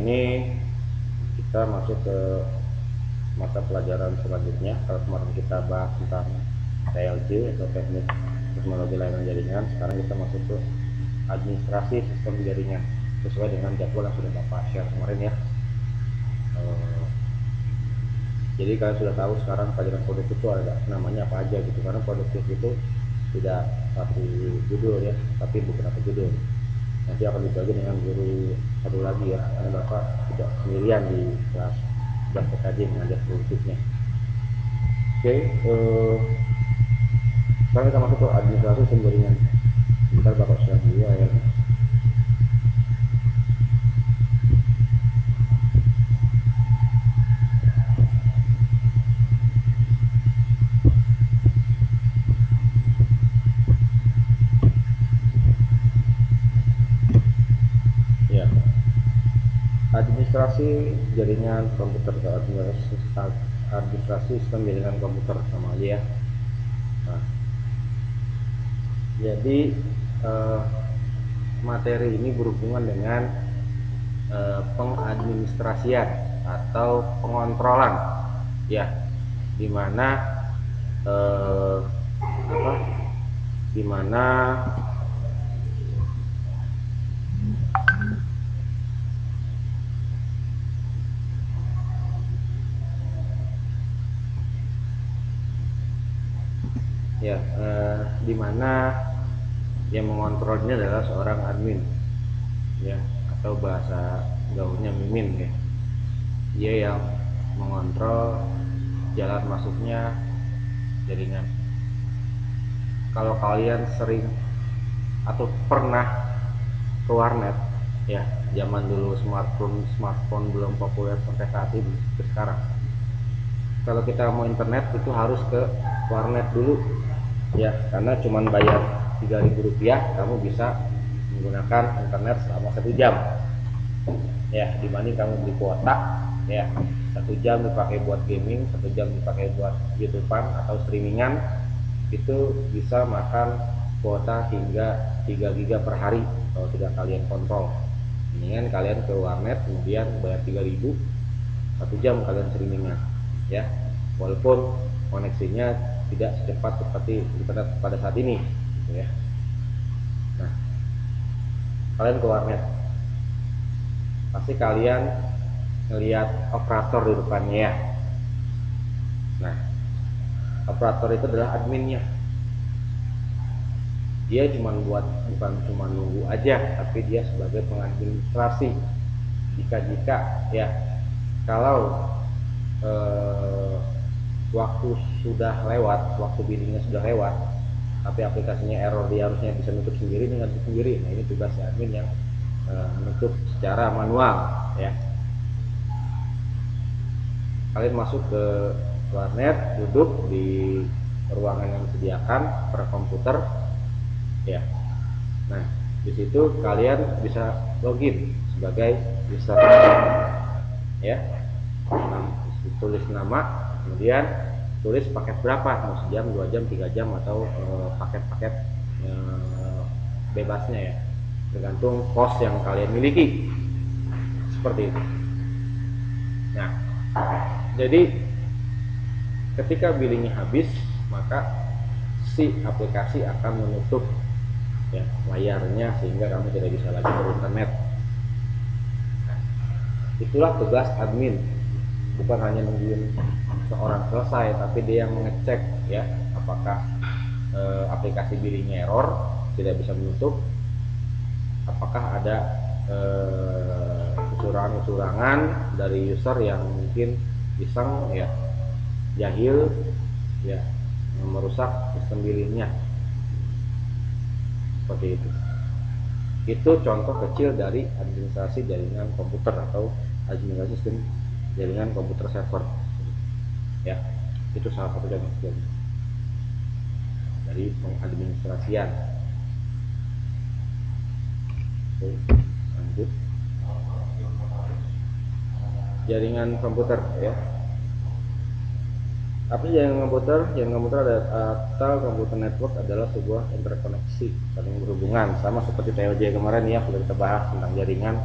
Ini kita masuk ke mata pelajaran selanjutnya. Kalau kemarin kita bahas tentang TLJ atau teknik teknologi layanan jaringan, sekarang kita masuk ke administrasi sistem jaringan sesuai dengan jadwal yang sudah Bapak share kemarin ya. Jadi kalian sudah tahu sekarang pelajaran produktif itu ada namanya apa aja gitu, karena produktif itu tidak satu judul ya, tapi beberapa judul. Nanti akan dibagi dengan guru satu lagi ya, karena Bapak tidak sendirian di kelas PKJ mengajar produktifnya. Oke, sekarang kita masuk ke administrasi sistem jaringan. Bentar Bapak share dulu ya. Administrasi jaringan komputer atau administrasi sistem jaringan komputer sama aja ya. Nah, jadi materi ini berhubungan dengan pengadministrasian atau pengontrolan ya, dimana dimana ya, dimana yang mengontrolnya adalah seorang admin ya, atau bahasa gaulnya mimin ya. Dia yang mengontrol jalan masuknya jaringan. Kalau kalian sering atau pernah ke warnet ya, zaman dulu smartphone belum populer sampai saat ini sekarang, kalau kita mau internet itu harus ke warnet dulu ya, karena cuman bayar Rp3.000 kamu bisa menggunakan internet selama 1 jam ya, dibanding kamu beli kuota ya, 1 jam dipakai buat gaming, 1 jam dipakai buat YouTubean atau streamingan, itu bisa makan kuota hingga 3 GB per hari kalau tidak kalian kontrol. Ini kan kalian ke warnet kemudian bayar 3.000, 1 jam kalian streamingan ya, walaupun koneksinya tidak secepat seperti internet pada saat ini gitu ya. Nah, kalian ke warnet pasti kalian melihat operator di depannya ya. Nah, operator itu adalah adminnya. Dia bukan cuma nunggu aja, tapi dia sebagai pengadministrasi. Jika ya, kalau waktu sudah lewat, waktu billingnya sudah lewat, tapi aplikasinya error, dia harusnya bisa nutup sendiri dengan sendiri. Nah, ini tugas admin yang menutup secara manual ya. Kalian masuk ke warnet, duduk di ruangan yang disediakan per komputer ya. Nah, di situ kalian bisa login sebagai user ya. Tulis nama, kemudian tulis paket berapa, mau sejam, 2 jam, 3 jam, atau paket-paket bebasnya ya, tergantung pos yang kalian miliki, seperti itu. Nah, jadi ketika billingnya habis, maka si aplikasi akan menutup ya layarnya sehingga kamu tidak bisa lagi berinternet. Nah, itulah tugas admin, bukan hanya nungguin seorang selesai, tapi dia yang mengecek ya, apakah aplikasi billingnya error, tidak bisa menutup, apakah ada kecurangan dari user yang mungkin iseng ya, jahil ya, merusak sistem billingnya, seperti itu. Itu contoh kecil dari administrasi jaringan komputer atau administrasi sistem jaringan komputer server ya. Itu salah satu contoh kecil dari pengadministrasian. Oke, lanjut. Jaringan komputer ya. Apa jaringan komputer? Jaringan komputer atau komputer network adalah sebuah interkoneksi saling berhubungan, sama seperti TLJ kemarin ya, sudah kita bahas tentang jaringan.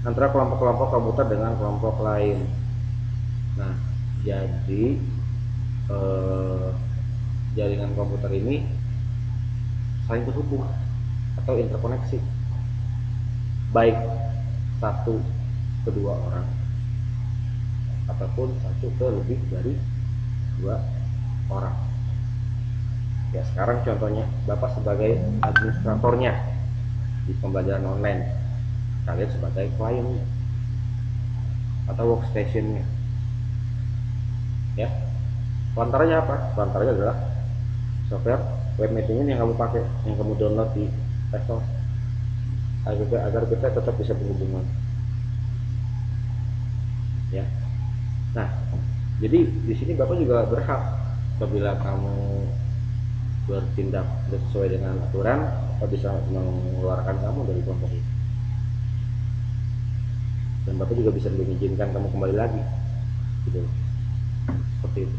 antara kelompok-kelompok komputer dengan kelompok lain. Nah, jadi jaringan komputer ini saling terhubung atau interkoneksi, baik satu ke dua orang ataupun satu ke lebih dari dua orang. Ya, sekarang contohnya Bapak sebagai administratornya di pembelajaran online, kalian sebagai kliennya atau workstationnya. Ya, pelantaranya apa? Pelantaranya adalah software web meeting yang kamu pakai, yang kamu download di Play Store, agar kita tetap bisa berhubungan. Ya, nah, jadi di sini Bapak juga berhak apabila kamu bertindak sesuai dengan aturan, Bapak bisa mengeluarkan kamu dari kelompok itu, dan Bapak juga bisa mengizinkan kamu kembali lagi, gitu, seperti itu.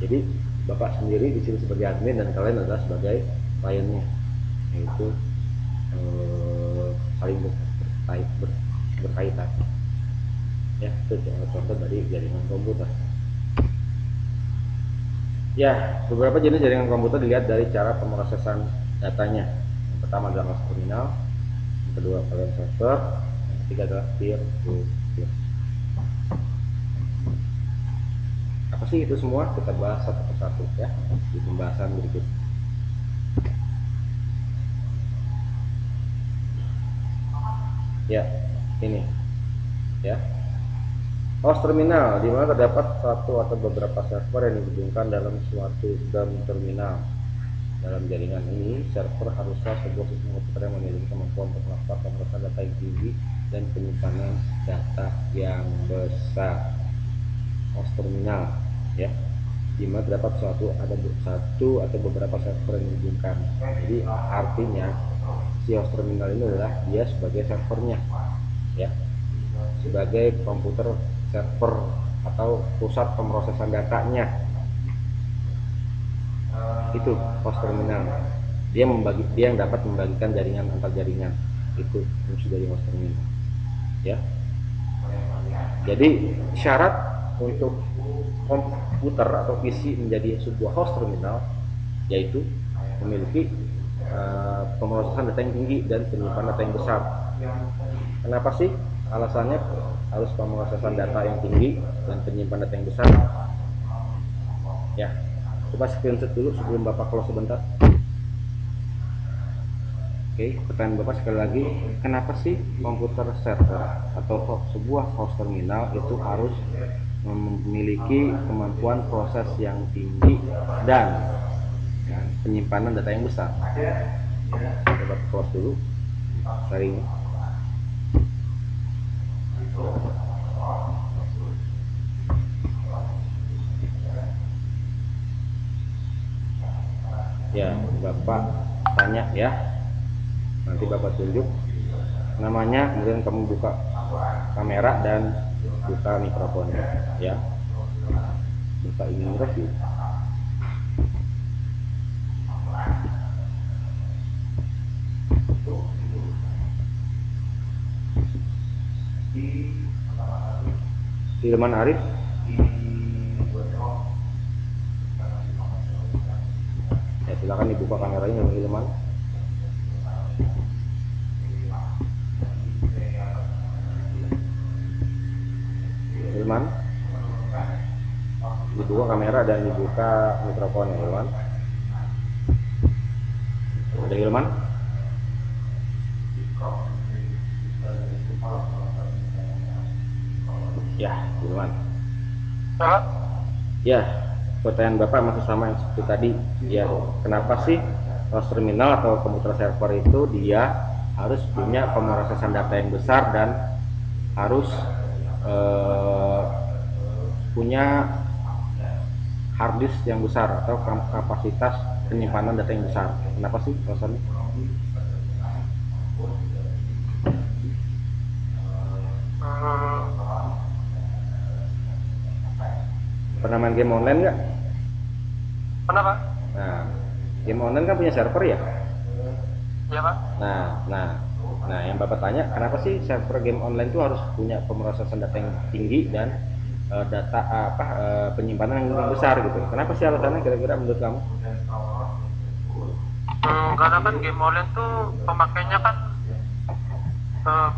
Jadi Bapak sendiri di sini sebagai admin dan kalian adalah sebagai kliennya, yaitu saling berkaitan. Ya, itu contoh dari jaringan komputer. Ya, beberapa jenis jaringan komputer dilihat dari cara pemrosesan datanya. Yang pertama adalah terminal, yang kedua client server, yang ketiga adalah peer to peer. Apa sih itu semua? Kita bahas satu persatu ya di pembahasan berikut. Ya, ini ya. Host terminal, di mana terdapat satu atau beberapa server yang dihubungkan dalam suatu terminal. Dalam jaringan ini, server haruslah sebuah sistem komputer yang memiliki kemampuan untuk melakukan pemrosesan data yang tinggi dan penyimpanan data yang besar. Host terminal, ya, di mana terdapat satu atau beberapa server yang dihubungkan. Jadi artinya si host terminal ini adalah dia sebagai servernya, ya, sebagai komputer server atau pusat pemrosesan datanya. Itu host terminal. Dia yang dapat membagikan jaringan antar jaringan. Itu fungsi dari host terminal. Ya. Jadi syarat untuk komputer atau PC menjadi sebuah host terminal yaitu memiliki pemrosesan data yang tinggi dan penyimpanan data yang besar. Kenapa sih alasannya harus pemrosesan data yang tinggi dan penyimpanan data yang besar? Ya, coba screenshot dulu sebelum Bapak close sebentar. Oke, pertanyaan Bapak sekali lagi, kenapa sih komputer server atau sebuah host terminal itu harus memiliki kemampuan proses yang tinggi dan penyimpanan data yang besar? Coba close dulu sharing. Ya, Bapak tanya ya, nanti Bapak tunjuk namanya, kemudian kamu buka kamera dan buka mikrofonnya ya, buka ini review. Hilman Arif. Ya, silakan dibuka kameranya Hilman. Hilman, dibuka kamera dan dibuka mikrofonnya Hilman. Ada Hilman? Ya, Hilman. Ya, pertanyaan Bapak masih sama yang seperti tadi. Ya, kenapa sih host terminal atau komputer server itu dia harus punya pemrosesan data yang besar dan harus punya hard disk yang besar atau kapasitas penyimpanan data yang besar? Kenapa sih alasannya? Pernah main game online nggak? Pernah, Pak. Nah, game online kan punya server ya? Iya, Pak. Nah, Nah, yang Bapak tanya, kenapa sih server game online itu harus punya pemrosesan data yang tinggi dan data penyimpanan yang besar gitu? Kenapa sih alasannya kira-kira menurut kamu? Karena kan game online tuh pemakainya kan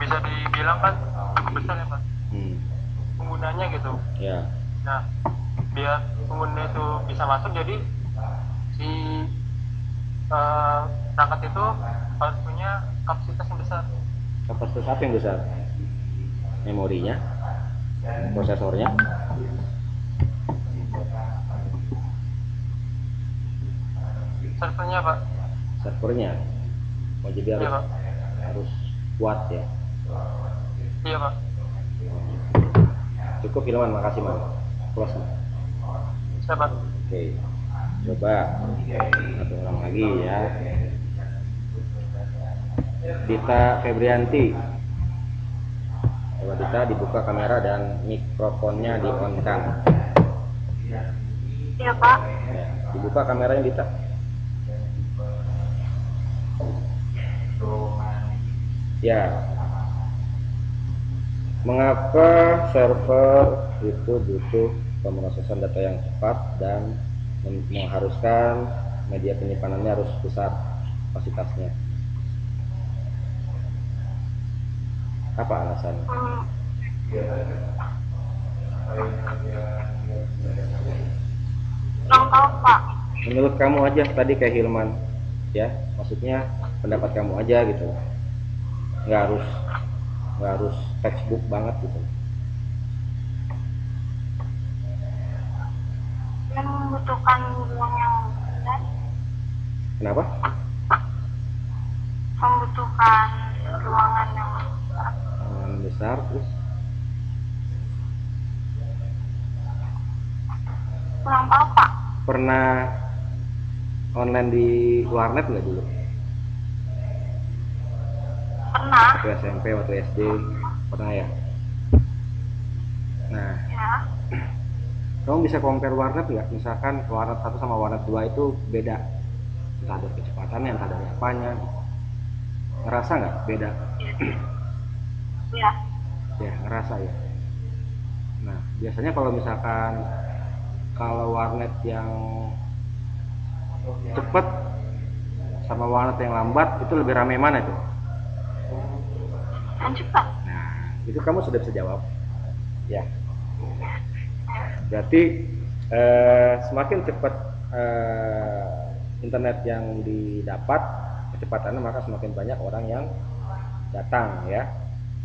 bisa dibilang kan cukup besar ya Pak, Hmm, penggunanya gitu. ya, Nah, biar pengguna itu bisa masuk, jadi si perangkat itu harus punya kapasitas yang besar. kapasitas apa yang besar? Memorinya, prosesornya, Servernya Pak. servernya. Oh, jadi Iya harus Pak. harus kuat ya. Iya Pak. Cukup Hilman, makasih Mas. Close Mas. Siapa? Oke, coba satu orang lagi ya. Dita Febrianti. Coba Dita dibuka kamera dan mikrofonnya di on kan. Iya Pak. Ya, dibuka kameranya Dita. Ya, mengapa server itu butuh pemrosesan data yang cepat dan mengharuskan media penyimpanannya harus besar kapasitasnya? Apa alasannya? Kurang tahu Pak. Menurut kamu aja tadi kayak Hilman, ya, maksudnya pendapat kamu aja gitu, nggak harus nggak harus textbook banget gitu. Yang membutuhkan ruang yang besar, Kenapa? membutuhkan ruangan yang besar. Besar terus Kurang tahu Pak. pernah online di warnet nggak dulu? Pernah. Waktu SMP, waktu SD, pernah ya? Nah, Ya. kamu bisa compare warnet nggak? Misalkan warnet 1 sama warnet 2 itu beda, entah dari kecepatannya, entah dari apanya. Ngerasa nggak beda? Ya. Ya, ngerasa ya. Nah, biasanya kalau warnet yang cepet sama warnet yang lambat itu lebih ramai mana tuh? Yang cepat. Nah, itu kamu sudah bisa jawab. Ya. Berarti semakin cepat internet yang didapat kecepatannya, maka semakin banyak orang yang datang ya.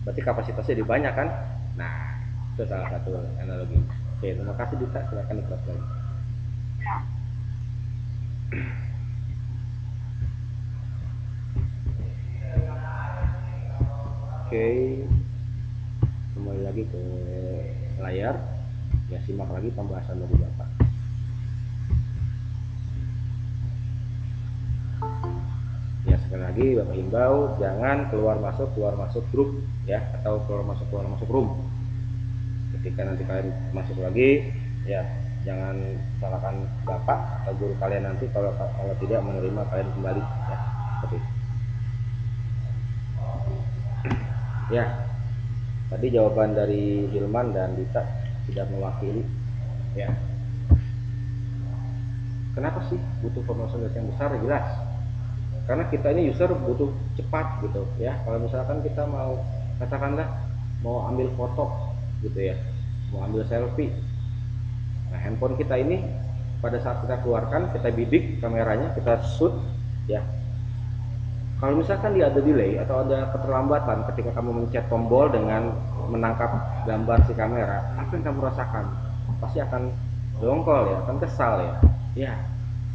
Berarti kapasitasnya lebih banyak kan? Nah, itu salah satu analogi. Oke, terima kasih Dita, silakan diteruskan. Ya. Oke, kembali lagi ke layar. Ya, simak lagi pembahasan dari Bapak. Ya, sekali lagi Bapak himbau jangan keluar masuk grup ya, atau keluar masuk room. Ketika nanti kalian masuk lagi, ya jangan salahkan Bapak atau guru kalian nanti kalau tidak menerima kalian kembali ya, seperti itu. Ya, tadi jawaban dari Hilman dan Dita sudah mewakili ya. Kenapa sih butuh pemrosesan data yang besar? Jelas, karena kita ini user butuh cepat gitu ya. Kalau misalkan kita mau, katakanlah mau ambil foto gitu ya, mau ambil selfie, nah handphone kita ini pada saat kita keluarkan, kita bidik kameranya, kita shoot ya, kalau misalkan dia ada delay atau ada keterlambatan ketika kamu mencet tombol dengan menangkap gambar si kamera, apa yang kamu rasakan? Pasti akan dongkol ya, akan kesal ya. Ya,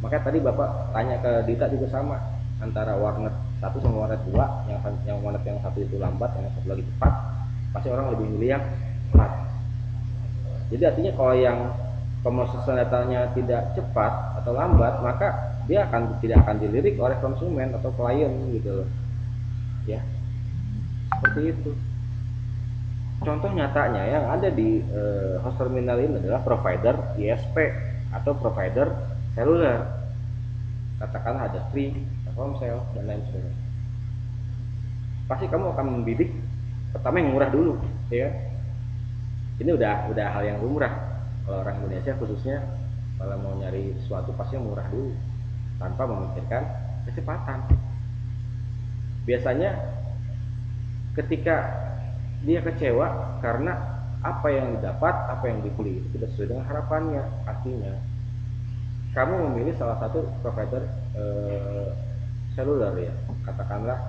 makanya tadi Bapak tanya ke Dita juga sama, antara warnet 1 sama warnet 2, yang warnet yang satu itu lambat, yang satu lagi cepat, pasti orang lebih milih yang cepat. Jadi artinya kalau yang pemrosesan datanya tidak cepat atau lambat, maka dia tidak akan dilirik oleh konsumen atau klien gitu loh ya, seperti itu. Contoh nyatanya yang ada di host terminal ini adalah provider ISP atau provider seluler, katakanlah ada Free, Telkomsel dan lain sebagainya. pasti kamu akan membidik pertama yang murah dulu, ya. Ini udah hal yang lumrah kalau orang Indonesia khususnya, kalau mau nyari sesuatu pasti yang murah dulu tanpa memikirkan kecepatan. Biasanya ketika dia kecewa karena apa yang didapat, apa yang dibeli itu tidak sesuai dengan harapannya, artinya kamu memilih salah satu provider seluler, ya, katakanlah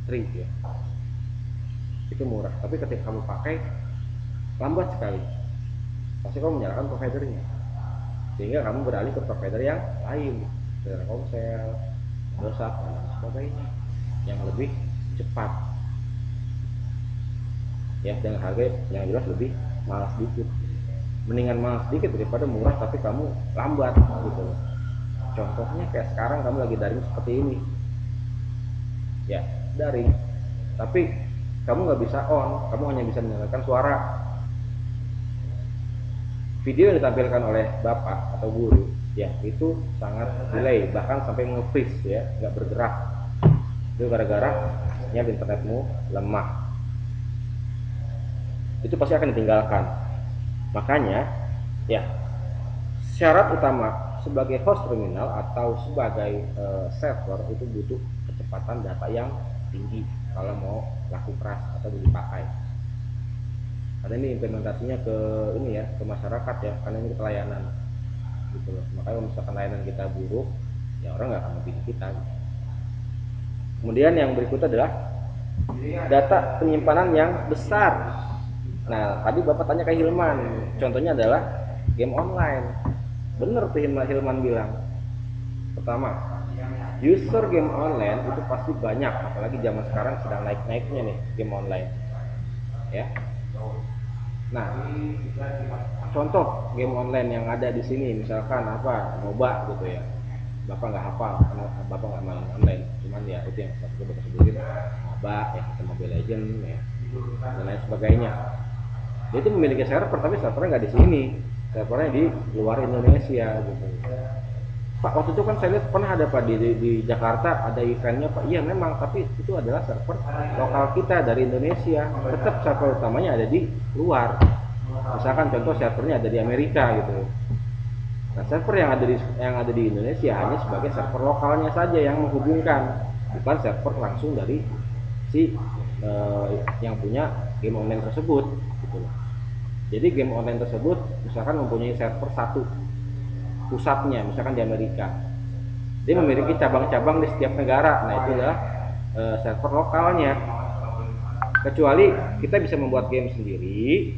Tri, ya, itu murah, tapi ketika kamu pakai lambat sekali, pasti kamu menyalahkan providernya, sehingga kamu beralih ke provider yang lain, Telkomsel, Indosat, dan sebagainya, yang lebih cepat, ya, dengan harga yang jelas lebih mahal sedikit. Mendingan mahal sedikit daripada murah tapi kamu lambat, gitu. Contohnya kayak sekarang kamu lagi daring seperti ini, ya, daring, tapi kamu nggak bisa on, kamu hanya bisa mendengarkan suara. Video yang ditampilkan oleh bapak atau guru, ya, itu sangat delay, bahkan sampai nge-freeze, ya, nggak bergerak. Itu gara-gara sinyal internetmu lemah. Itu pasti akan ditinggalkan. Makanya, ya, syarat utama sebagai host terminal atau sebagai server itu butuh kecepatan data yang tinggi kalau mau laku keras atau dipakai. Karena ini implementasinya ke ini, ya, ke masyarakat, ya, karena ini pelayanan, gitu loh. Makanya kalau misalkan layanan kita buruk, ya orang nggak akan memilih kita. Kemudian yang berikutnya adalah data penyimpanan yang besar. Nah, tadi Bapak tanya ke Hilman, contohnya adalah game online. Bener tuh Hilman bilang. Pertama, user game online itu pasti banyak, apalagi zaman sekarang sedang naik-naiknya nih game online, ya. Nah, contoh game online yang ada di sini misalkan apa, MOBA gitu, ya. Bapak nggak hafal karena Bapak nggak main online, cuman ya itu yang satu Bapak sebutin, MOBA, ya, Mobile Legends, ya, dan lain sebagainya. Dia itu memiliki server, tapi servernya nggak di sini, servernya di luar Indonesia, gitu. Pak, waktu itu kan saya lihat pernah ada Pak di Jakarta ada eventnya Pak. Iya memang, tapi itu adalah server lokal kita dari Indonesia. Tetap server utamanya ada di luar. Misalkan contoh servernya ada di Amerika, gitu. Nah, server yang ada di Indonesia hanya sebagai server lokalnya saja yang menghubungkan, bukan server langsung dari si yang punya game online tersebut, gitu. Jadi game online tersebut misalkan mempunyai server satu pusatnya, misalkan di Amerika, dia memiliki cabang-cabang di setiap negara. Nah, itu adalah server lokalnya. Kecuali kita bisa membuat game sendiri,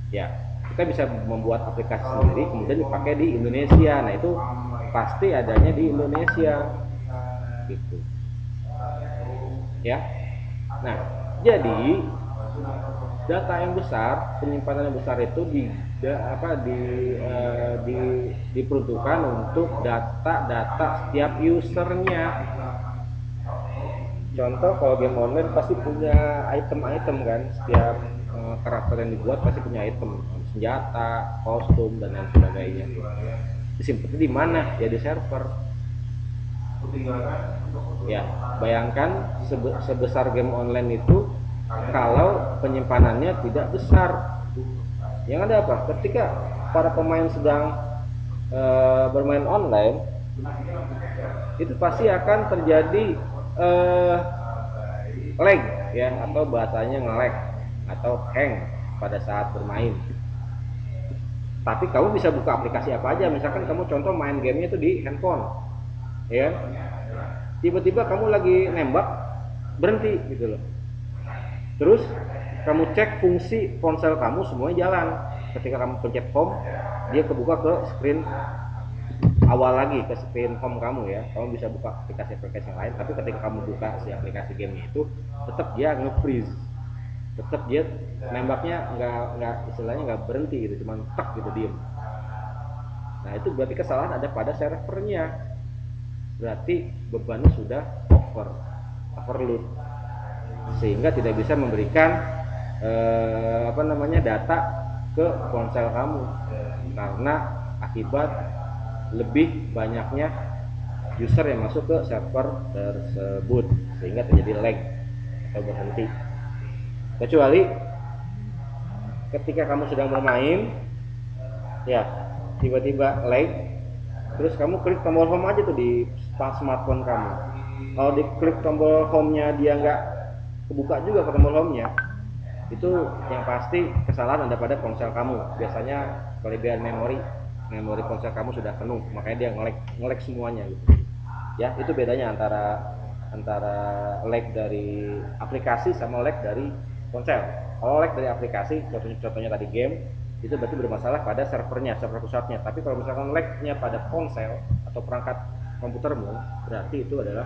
ya, kita bisa membuat aplikasi sendiri kemudian dipakai di Indonesia. Nah, itu pasti adanya di Indonesia, gitu, ya. Nah, jadi data yang besar, penyimpanan yang besar itu diperuntukkan untuk data-data setiap usernya. Contoh kalau game online pasti punya item-item kan, setiap karakter yang dibuat pasti punya item, senjata, kostum, dan lain sebagainya. Disimpannya di mana? Ya di server. Ya, bayangkan sebesar game online itu kalau penyimpanannya tidak besar. Yang ada apa? Ketika para pemain sedang bermain online, itu pasti akan terjadi lag, ya, atau bahasanya nge-lag atau hang pada saat bermain. Tapi kamu bisa buka aplikasi apa aja, misalkan kamu contoh main gamenya itu di handphone, ya, tiba-tiba kamu lagi nembak berhenti, gitu loh. Terus kamu cek fungsi ponsel kamu semuanya jalan. Ketika kamu pencet home, dia kebuka ke screen awal lagi, ke screen home kamu, ya. Kamu bisa buka aplikasi-aplikasi yang lain, tapi ketika kamu buka si aplikasi gamenya itu, tetap dia nge-freeze, tetap dia nembaknya nggak istilahnya nggak berhenti, gitu, cuma tek gitu, diem. Nah, itu berarti kesalahan ada pada servernya, berarti bebannya sudah overload, sehingga tidak bisa memberikan data ke ponsel kamu karena akibat lebih banyaknya user yang masuk ke server tersebut sehingga terjadi lag atau berhenti. Kecuali ketika kamu sedang bermain, ya tiba-tiba lag, terus kamu klik tombol home aja tuh di smartphone kamu. Kalau diklik tombol home-nya dia nggak kebuka juga ke tombol home-nya, itu yang pasti kesalahan ada pada ponsel kamu. Biasanya kelebihan memori ponsel kamu sudah penuh, makanya dia nge-lag semuanya gitu. Ya, itu bedanya antara lag dari aplikasi sama lag dari ponsel. Kalau lag dari aplikasi, contohnya tadi game, itu berarti bermasalah pada server pusatnya. Tapi kalau misalkan lagnya pada ponsel atau perangkat komputermu, berarti itu adalah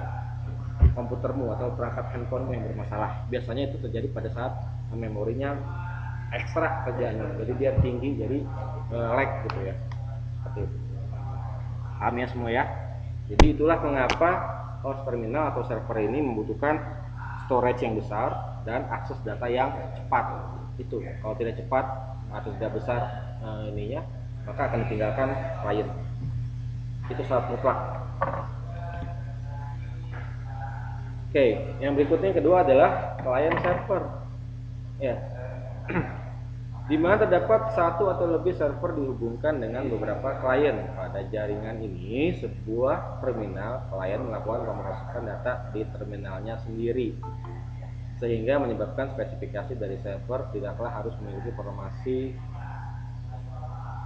komputermu atau perangkat handphonemu yang bermasalah. Biasanya itu terjadi pada saat memorinya ekstra kerjanya, jadi dia tinggi, jadi lag gitu ya. Seperti itu. Paham ya semua ya? Jadi itulah mengapa host terminal atau server ini membutuhkan storage yang besar dan akses data yang cepat. Itu kalau tidak cepat atau tidak besar ininya, maka akan ditinggalkan klien. Itu syarat mutlak. Oke, yang berikutnya kedua adalah client server. Ya. Di mana terdapat satu atau lebih server dihubungkan dengan beberapa klien. Pada jaringan ini, sebuah terminal klien melakukan pemrosesan data di terminalnya sendiri, sehingga menyebabkan spesifikasi dari server tidaklah harus memiliki informasi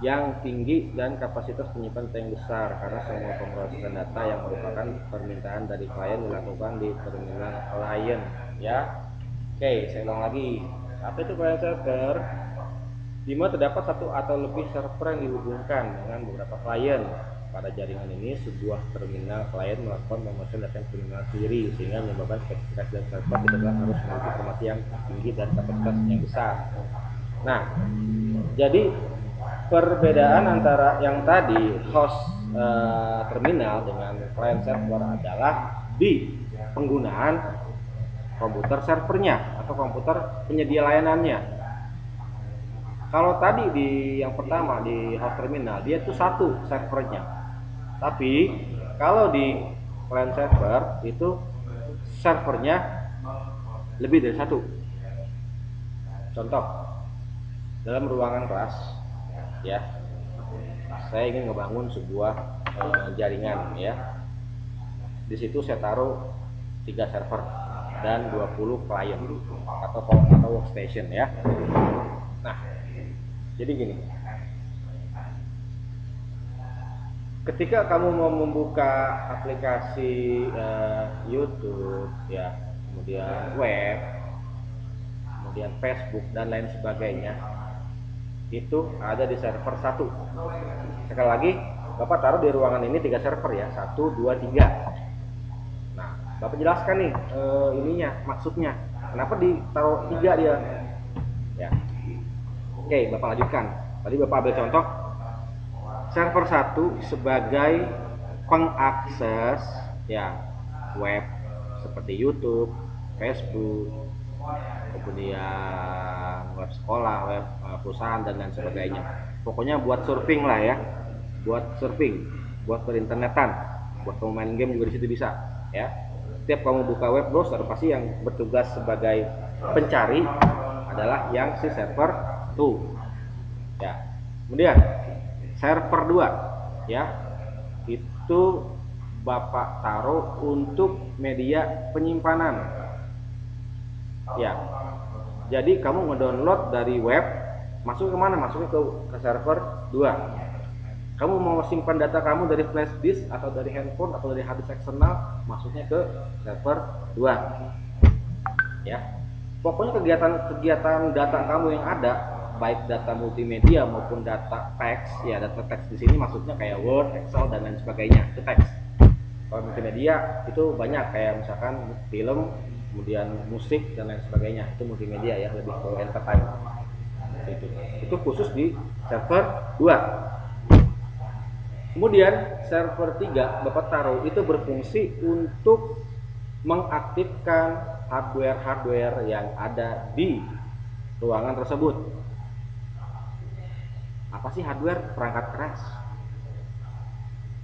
yang tinggi dan kapasitas penyimpan data yang besar, karena semua pemrosesan data yang merupakan permintaan dari klien dilakukan di terminal klien. Ya, oke, saya ulang lagi. Apa itu client server? Di mana terdapat satu atau lebih server yang dihubungkan dengan beberapa klien. Pada jaringan ini, sebuah terminal klien melakukan pemrosesan data terminal sendiri, sehingga menyebabkan spesifikasi dari server tidaklah harus memiliki informasi yang tinggi dan kapasitas yang besar. Nah, jadi perbedaan antara yang tadi host terminal dengan client server adalah di penggunaan komputer servernya atau komputer penyedia layanannya. Kalau tadi di yang pertama di host terminal dia itu satu servernya, tapi kalau di client server itu servernya lebih dari satu. Contoh, dalam ruangan kelas, ya, saya ingin ngebangun sebuah jaringan, ya. Di situ saya taruh 3 server dan 20 klien atau workstation, ya. Nah, jadi gini, ketika kamu mau membuka aplikasi YouTube, ya, kemudian web, kemudian Facebook dan lain sebagainya, itu ada di server 1. Sekali lagi, Bapak taruh di ruangan ini 3 server ya, 1, 2, 3. Nah, Bapak jelaskan nih ininya, maksudnya kenapa ditaruh 3 dia, ya. Oke, Bapak lanjutkan. Tadi Bapak ambil contoh server 1 sebagai pengakses, ya, web seperti YouTube, Facebook, kemudian web sekolah, web perusahaan dan lain sebagainya. Pokoknya buat surfing lah ya, buat surfing, buat berinternetan, buat kamu main game juga di situ bisa, ya. Setiap kamu buka web browser pasti yang bertugas sebagai pencari adalah yang si server tuh, ya. Kemudian server 2, ya, itu Bapak taruh untuk media penyimpanan, ya. Jadi kamu ngedownload dari web, masuk ke mana? Masuknya ke server 2. Kamu mau simpan data kamu dari flash disk atau dari handphone atau dari hard disk eksternal, masuknya ke server 2, ya. Pokoknya kegiatan data kamu yang ada, baik data multimedia maupun data teks, ya, data teks di sini maksudnya kayak Word, Excel dan lain sebagainya, itu teks. Kalau multimedia itu banyak kayak misalkan film, kemudian musik dan lain sebagainya, itu multimedia ya, lebih ke entertainment. Itu khusus di server 2. Kemudian server 3 Bapak taruh itu berfungsi untuk mengaktifkan hardware yang ada di ruangan tersebut. Apa sih hardware? Perangkat keras.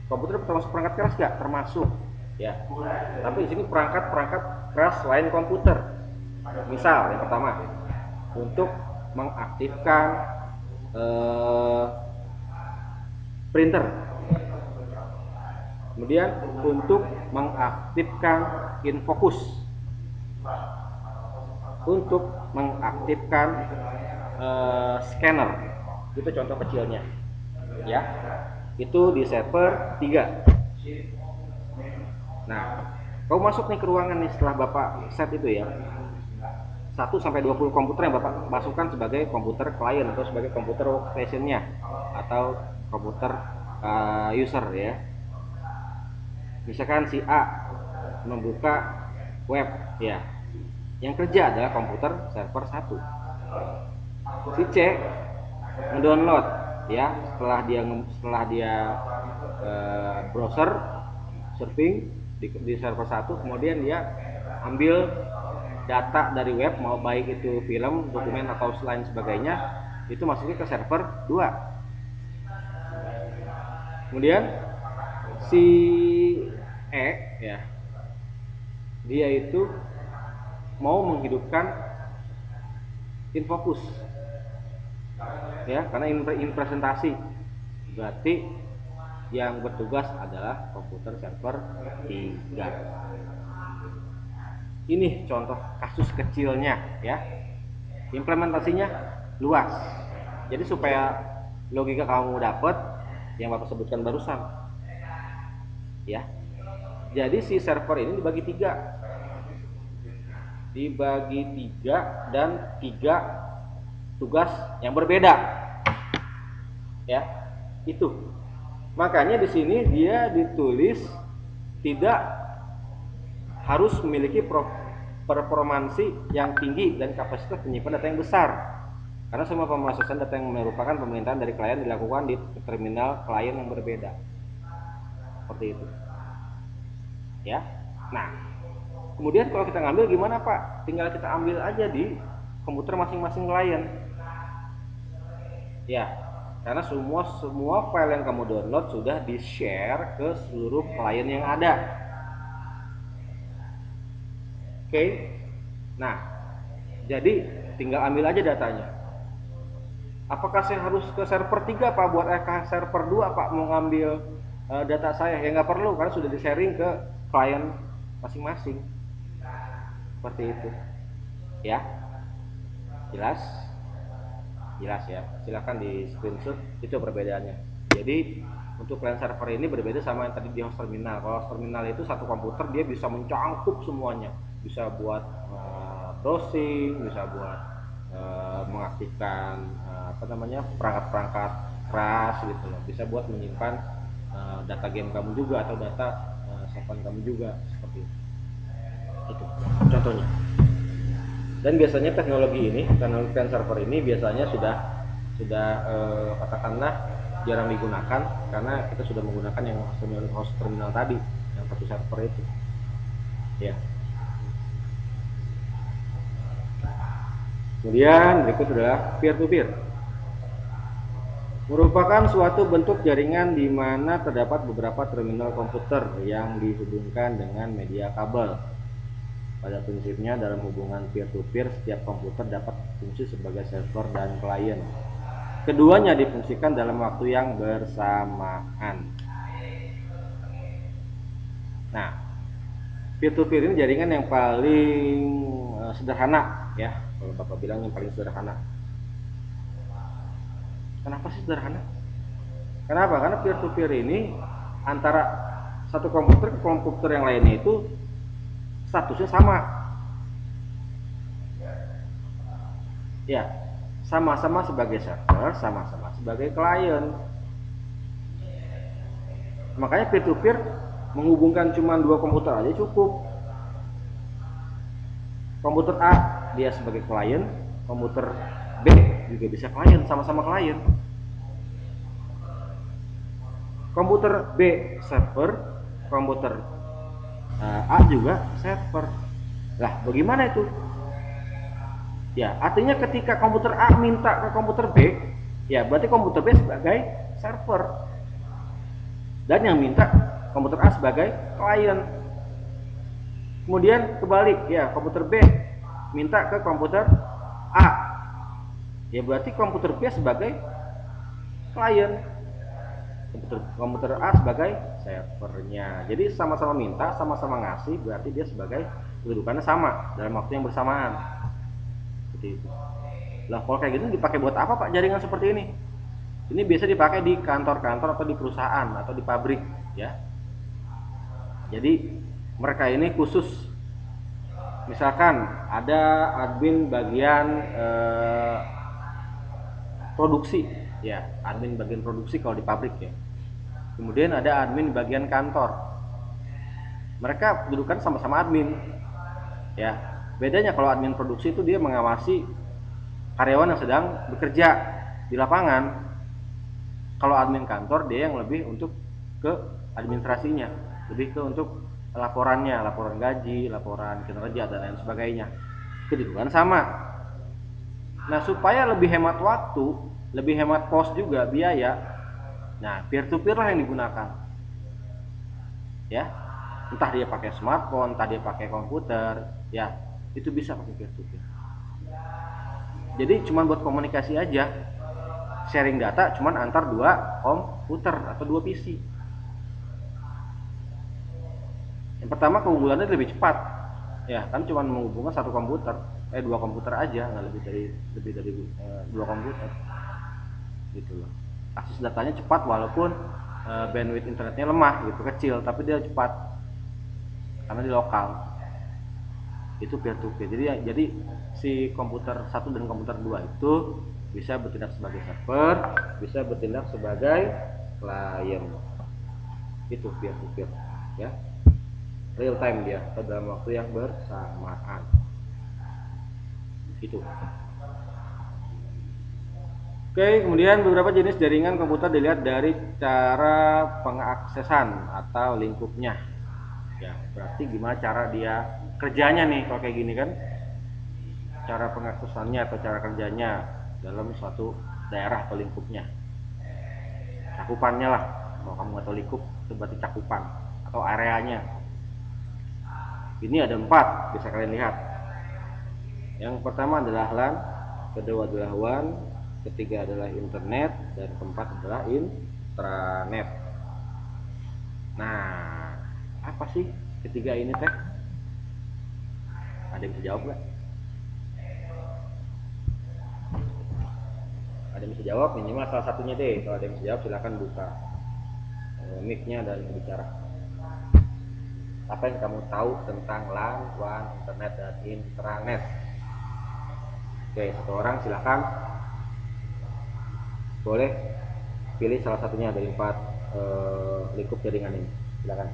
Komputer termasuk perangkat keras nggak? Termasuk, ya. Tapi di sini perangkat keras selain komputer. Misal yang pertama, untuk mengaktifkan printer. Kemudian untuk mengaktifkan infocus, untuk mengaktifkan scanner. Itu contoh kecilnya, ya. Itu di server 3. Nah, kau masuk nih ke ruangan nih setelah Bapak set itu ya. 1-20 komputer yang Bapak masukkan sebagai komputer klien atau sebagai komputer workstation-nya atau komputer user ya. Misalkan si A membuka web ya. Yang kerja adalah komputer server 1. Si C mendownload ya, setelah dia browser surfing di server 1, kemudian dia ambil data dari web, mau baik itu film, dokumen atau lain sebagainya, itu masukin ke server 2. Kemudian si E ya, dia itu mau menghidupkan infocus ya, karena presentasi, berarti yang bertugas adalah komputer server 3. Ini contoh kasus kecilnya ya. Implementasinya luas. Jadi supaya logika kamu dapat yang Bapak sebutkan barusan. Ya. Jadi si server ini dibagi 3. Dibagi 3 dan 3 tugas yang berbeda. Ya. Itu. Makanya di sini dia ditulis tidak harus memiliki performansi yang tinggi dan kapasitas penyimpan data yang besar, karena semua pemrosesan data yang merupakan permintaan dari klien dilakukan di terminal klien yang berbeda, seperti itu ya. Nah, kemudian kalau kita ngambil gimana Pak? Tinggal kita ambil aja di komputer masing-masing klien ya, karena semua file yang kamu download sudah di share ke seluruh klien yang ada. Oke. Nah, jadi tinggal ambil aja datanya. Apakah saya harus ke server 3 Pak buat server 2 Pak mau ngambil data saya? Ya nggak perlu, karena sudah di-sharing ke klien masing-masing. Seperti itu. Ya. Jelas? Jelas ya. Silakan di screenshot, itu perbedaannya. Jadi untuk klien server ini berbeda sama yang tadi di host terminal. Kalau host terminal itu satu komputer dia bisa mencangkup semuanya. Bisa buat browsing, bisa buat mengaktifkan perangkat-perangkat keras gitu loh, bisa buat menyimpan data game kamu juga atau data savean kamu juga, seperti itu contohnya. Dan biasanya teknologi server ini biasanya sudah katakanlah jarang digunakan, karena kita sudah menggunakan yang host terminal tadi, yang satu server itu ya. Kemudian berikut adalah peer-to-peer. Merupakan suatu bentuk jaringan di mana terdapat beberapa terminal komputer yang dihubungkan dengan media kabel. Pada prinsipnya dalam hubungan peer-to-peer, setiap komputer dapat fungsi sebagai server dan klien. Keduanya difungsikan dalam waktu yang bersamaan. Nah, peer-to-peer ini jaringan yang paling sederhana ya. Kalau Bapak bilang yang paling sederhana. Kenapa sih sederhana? Kenapa? Karena peer-to-peer ini antara satu komputer ke komputer yang lainnya itu statusnya sama. Ya, sama-sama sebagai server, sama-sama sebagai klien. Makanya peer-to-peer menghubungkan cuma 2 komputer aja cukup. Komputer A dia sebagai klien, komputer B juga bisa klien, sama-sama klien. Komputer B server, komputer A juga server. Lah, bagaimana itu? Ya, artinya ketika komputer A minta ke komputer B, ya berarti komputer B sebagai server. dan yang minta komputer A sebagai klien. Kemudian kebalik ya, komputer B minta ke komputer A, ya berarti komputer B sebagai klien, komputer A sebagai servernya. Jadi sama-sama minta, sama-sama ngasih, berarti dia sebagai kedudukannya sama dalam waktu yang bersamaan. Seperti itu. Lah kalau kayak gitu dipakai buat apa Pak jaringan seperti ini? Ini biasa dipakai di kantor-kantor atau di perusahaan atau di pabrik ya. Jadi mereka ini khusus, misalkan ada admin bagian produksi ya, admin bagian produksi kalau di pabrik ya. Kemudian ada admin bagian kantor. Mereka kedudukan sama-sama admin ya. Bedanya kalau admin produksi itu dia mengawasi karyawan yang sedang bekerja di lapangan. Kalau admin kantor dia yang lebih untuk ke administrasinya, lebih ke untuk laporannya, laporan gaji, laporan kinerja dan lain sebagainya. Kedudukan sama. Nah, supaya lebih hemat waktu, lebih hemat kos juga biaya. Nah, peer to peer lah yang digunakan. Ya. Entah dia pakai smartphone, entah dia pakai komputer, ya, itu bisa pakai peer to peer. Jadi cuma buat komunikasi aja. Sharing data cuman antar dua komputer atau dua PC. Yang pertama keunggulannya lebih cepat, ya kan cuma menghubungkan satu komputer, dua komputer aja, nggak lebih dari dua komputer, gitu loh. Akses datanya cepat walaupun bandwidth internetnya lemah, gitu kecil, tapi dia cepat karena di lokal. Itu peer to peer. Jadi si komputer 1 dan komputer 2 itu bisa bertindak sebagai server, bisa bertindak sebagai klien. Itu peer to peer ya, real time dia atau dalam waktu yang bersamaan. Itu. Oke, kemudian beberapa jenis jaringan komputer dilihat dari cara pengaksesan atau lingkupnya ya, berarti gimana cara dia kerjanya nih kalau kayak gini kan, cara pengaksesannya atau cara kerjanya dalam suatu daerah atau lingkupnya, cakupannya lah. Kalau kamu nggak tahu lingkup itu berarti cakupan atau areanya. Ini ada 4, bisa kalian lihat. Yang pertama adalah LAN, kedua adalah WAN, ketiga adalah internet, dan keempat adalah intranet. Nah, apa sih ketiga ini teh? Ada yang bisa jawab nggak? Ada yang bisa jawab, minimal salah satunya deh. Kalau ada yang bisa jawab silahkan buka mic-nya dan bicara. Apa yang kamu tahu tentang LAN, WAN, internet, dan intranet? Oke, satu orang silahkan. Boleh pilih salah satunya dari 4 lingkup jaringan ini. Silakan.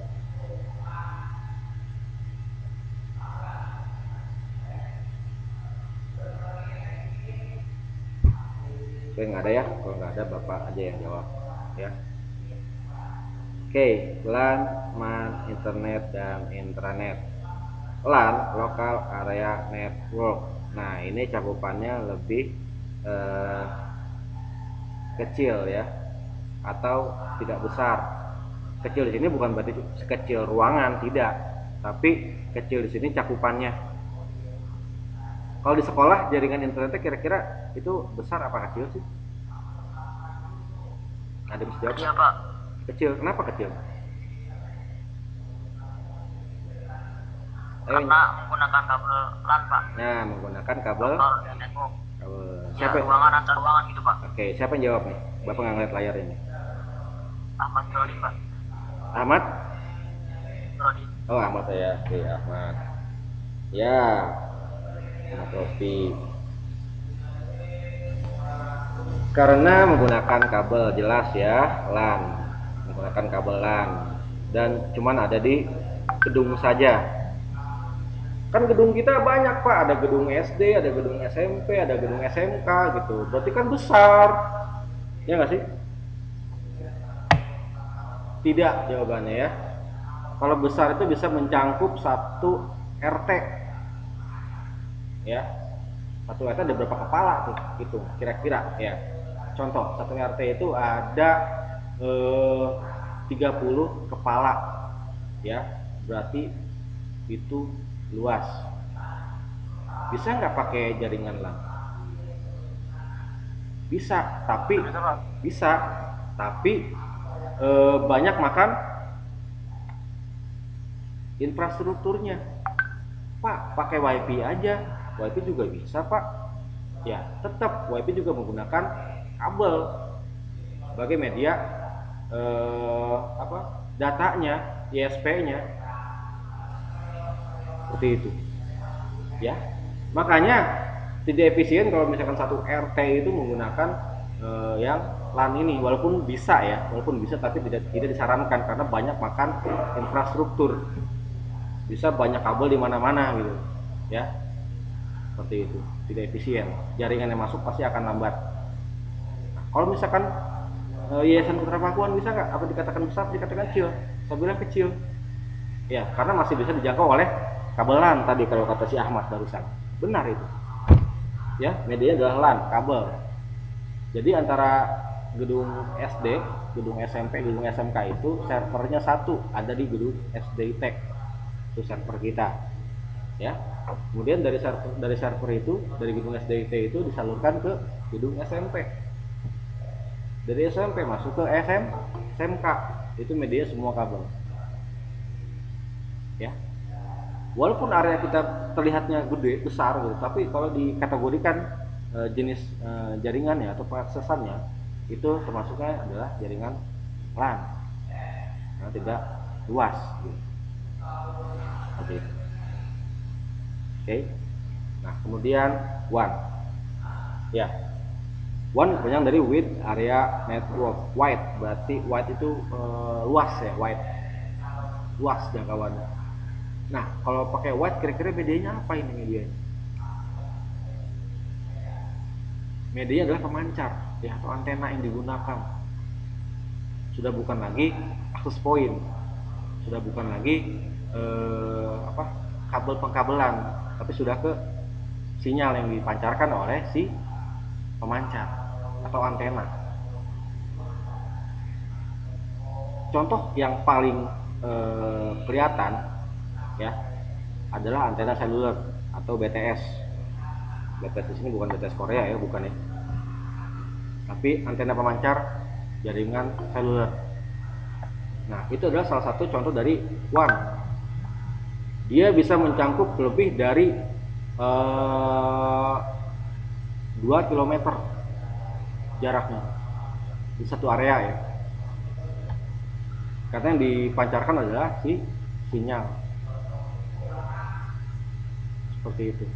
Oke, nggak ada ya. Kalau nggak ada, Bapak aja yang jawab ya. Oke, LAN, MAN, internet, dan intranet. LAN, local area network. Nah, ini cakupannya lebih kecil ya, atau tidak besar. Kecil di sini bukan berarti sekecil ruangan, tidak, tapi kecil di sini cakupannya. Kalau di sekolah jaringan internetnya kira-kira itu besar apa kecil sih? Ada bisa jawab? Kecil Pak. Kecil, kenapa kecil? Karena menggunakan kabel LAN Pak. Nah, menggunakan kabel. Network. Kabel. Ya, Siapa? ruangan antar ruangan gitu Pak. Oke, siapa yang jawab nih? Bapak nggak ngeliat layar ini. Ahmad Rodi Pak. Ahmad? Rodi. Oh, Ahmad ya. Oke, Ahmad. Ya, Ahmad Rofi. Karena menggunakan kabel, jelas ya, LAN. Menggunakan kabel LAN. Dan cuman ada di gedung saja. Kan gedung kita banyak Pak, ada gedung SD, ada gedung SMP, ada gedung SMK gitu. Berarti kan besar. Ya nggak sih? Tidak jawabannya ya. Kalau besar itu bisa mencakup 1 RT. Ya. 1 RT ada berapa kepala tuh? Gitu, kira-kira ya. Contoh, 1 RT itu ada 30 kepala, ya berarti itu luas. Bisa nggak pakai jaringan LAN? Bisa, tapi Bisa, Pak. bisa, tapi banyak makan infrastrukturnya. Pak, pakai WiFi aja. WiFi juga bisa, Pak. Ya, tetap WiFi juga menggunakan kabel sebagai media datanya, ISP-nya. Seperti itu. Ya. Makanya tidak efisien kalau misalkan satu RT itu menggunakan yang LAN ini, walaupun bisa tapi tidak disarankan karena banyak makan infrastruktur, bisa banyak kabel di mana-mana gitu ya, seperti itu, tidak efisien, jaringan yang masuk pasti akan lambat. Nah, kalau misalkan yayasan putra pakuan bisa nggak? Apa dikatakan besar, dikatakan kecil? Saya bilang kecil ya, karena masih bisa dijangkau oleh kabel LAN tadi kalau kata si Ahmad barusan, benar itu ya, medianya adalah LAN, kabel. Jadi antara gedung SD, gedung SMP, gedung SMK itu servernya satu, ada di gedung SDIT, itu server kita ya. Kemudian dari server itu, dari gedung SDIT itu disalurkan ke gedung SMP, dari SMP masuk ke SMK, itu media semua kabel ya. Walaupun area kita terlihatnya gede, besar gitu, tapi kalau dikategorikan jenis jaringannya atau pengaksesannya itu termasuknya adalah jaringan LAN, yang tidak luas gitu. Oke. Nah kemudian WAN ya, WAN kepanjangan dari Wide Area Network. Wide berarti wide itu luas ya, wide, luas jangkauannya. Nah kalau pakai wide kira-kira bedanya apa ini medianya? Medianya adalah pemancar ya, atau antena yang digunakan. Sudah bukan lagi akses point, sudah bukan lagi kabel pengkabelan, tapi sudah ke sinyal yang dipancarkan oleh si pemancar atau antena. Contoh yang paling kelihatan ya adalah antena seluler atau BTS. BTS di sini bukan BTS Korea ya, bukan ya, tapi antena pemancar jaringan seluler. Nah itu adalah salah satu contoh dari WAN. Dia bisa mencangkup lebih dari 2 km jaraknya di satu area ya, karena yang dipancarkan adalah si sinyal, seperti itu.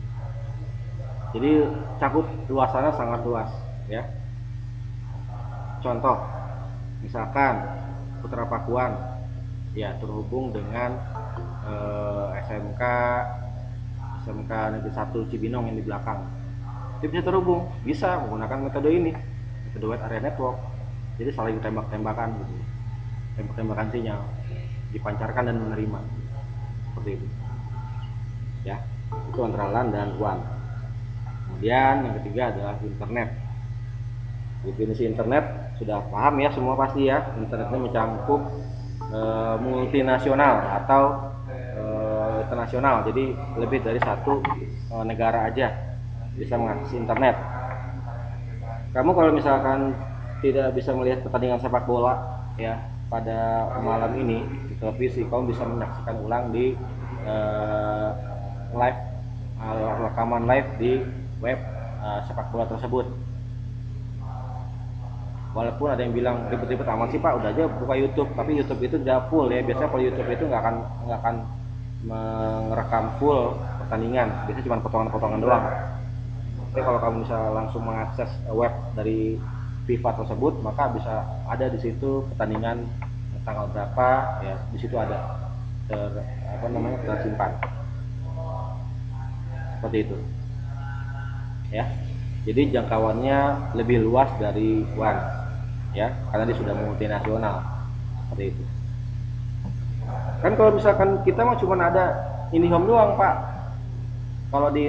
Jadi cakup luasannya sangat luas ya. Contoh misalkan Putra Pakuan ya terhubung dengan SMK Negeri 1 Cibinong yang di belakang, itu bisa terhubung, bisa menggunakan metode ini, metode Wide Area Network. Jadi saling tembak-tembakan gitu, tembak-tembakan sinyal, dipancarkan dan menerima, seperti itu ya. Itu antara LAN dan WAN. Kemudian yang ketiga adalah internet. Definisi internet sudah paham ya semua pasti ya, internetnya mencakup multinasional atau internasional, jadi lebih dari satu negara aja bisa mengakses internet. Kamu kalau misalkan tidak bisa melihat pertandingan sepak bola ya pada malam ini di televisi, kamu bisa menyaksikan ulang di live, rekaman live di web sepak bola tersebut. Walaupun ada yang bilang ribet-ribet amat sih Pak, udah aja buka YouTube, tapi YouTube itu tidak full ya. Biasanya kalau YouTube itu nggak akan merekam full pertandingan, biasanya cuma potongan-potongan doang. Tapi kalau kamu bisa langsung mengakses web dari FIFA tersebut, maka bisa ada di situ pertandingan tanggal berapa ya, di situ ada tersimpan, seperti itu ya. Jadi jangkauannya lebih luas dari WAN ya, karena dia sudah multinasional, seperti itu. Kan kalau misalkan kita mah cuma ada IndiHome doang Pak, kalau di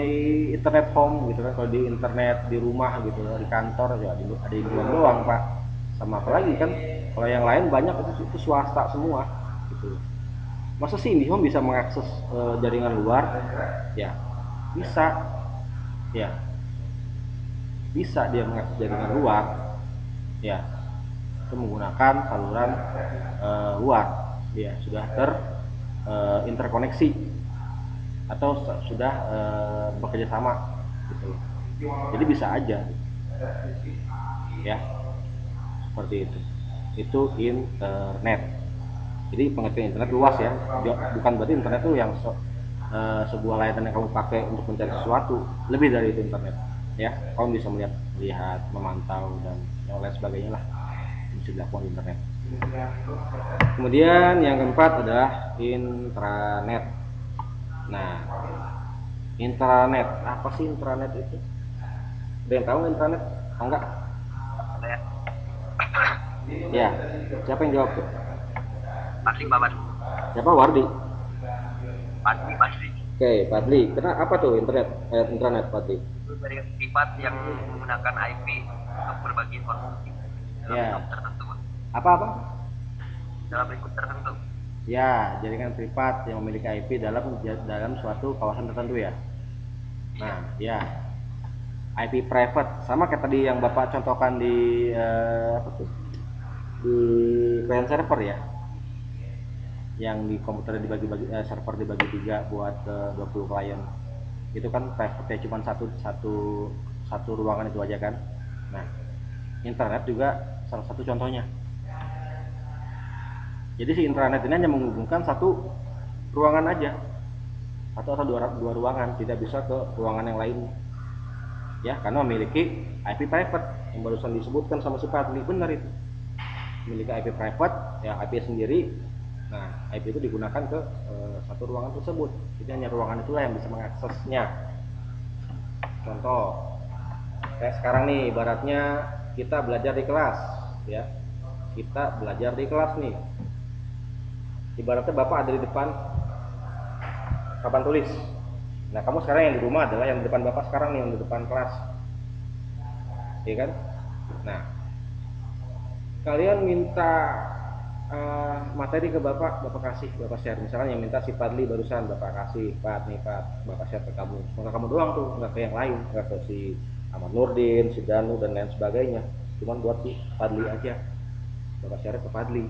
internet home gitu kan, kalau di internet di rumah gitu, di kantor ya ada IndiHome doang Pak. Sama apa lagi kan, kalau yang lain banyak itu swasta semua gitu. Masa sih IndiHome bisa mengakses jaringan luar? Ya bisa, ya bisa dia mengakses jaringan luar, ya itu menggunakan saluran luar, dia sudah interkoneksi atau sudah bekerja sama gitu. Jadi bisa aja ya, seperti itu internet. Jadi pengertian internet luas ya, bukan berarti internet itu yang sebuah layanan yang kamu pakai untuk mencari sesuatu. Lebih dari itu internet ya, kamu bisa melihat, memantau dan yang lain sebagainya lah, bisa dilakukan di internet. Kemudian yang keempat adalah intranet. Nah, intranet apa sih intranet itu? Ada yang tahu intranet? Oh, enggak? Ya, siapa yang jawab tuh? Pasti Bapak. Siapa? Wardi. Pasti. Oke, Fadli. Kenapa apa tuh intranet Fadli? Itu dari privat yang menggunakan IP untuk berbagi informasi dalam Ya. lingkup tertentu. Apa? Dalam lingkup tertentu. Ya, jaringan privat yang memiliki IP dalam suatu kawasan tertentu ya. Nah, ya. IP private sama kayak tadi yang Bapak contohkan di apa tuh? Di client server ya. Yang di komputer dibagi-bagi server dibagi 3 buat 20 klien. Itu kan private ya, cuma satu ruangan itu aja kan. Nah, internet juga salah satu contohnya. Jadi si intranet ini hanya menghubungkan satu ruangan aja, satu atau dua ruangan, tidak bisa ke ruangan yang lain ya, karena memiliki IP private yang barusan disebutkan sama si Fadli. Benar itu, memiliki IP private ya, IP sendiri. Nah, IP itu digunakan ke satu ruangan tersebut, jadi hanya ruangan itulah yang bisa mengaksesnya. Contoh kayak sekarang nih, ibaratnya kita belajar di kelas ya, kita belajar di kelas nih, ibaratnya Bapak ada di depan papan tulis. Nah, kamu sekarang yang di rumah adalah yang di depan Bapak sekarang nih, yang di depan kelas. Iya kan? Nah, kalian minta materi ke Bapak kasih, Bapak share. Misalnya yang minta si Padli barusan, Bapak kasih, Pak, Bapak share ke kamu. Maka kamu doang tuh, nggak ke yang lain, nggak ke si Ahmad Nurdin, si Danu, dan lain sebagainya. Cuman buat si Padli aja. Bapak share ke Padli,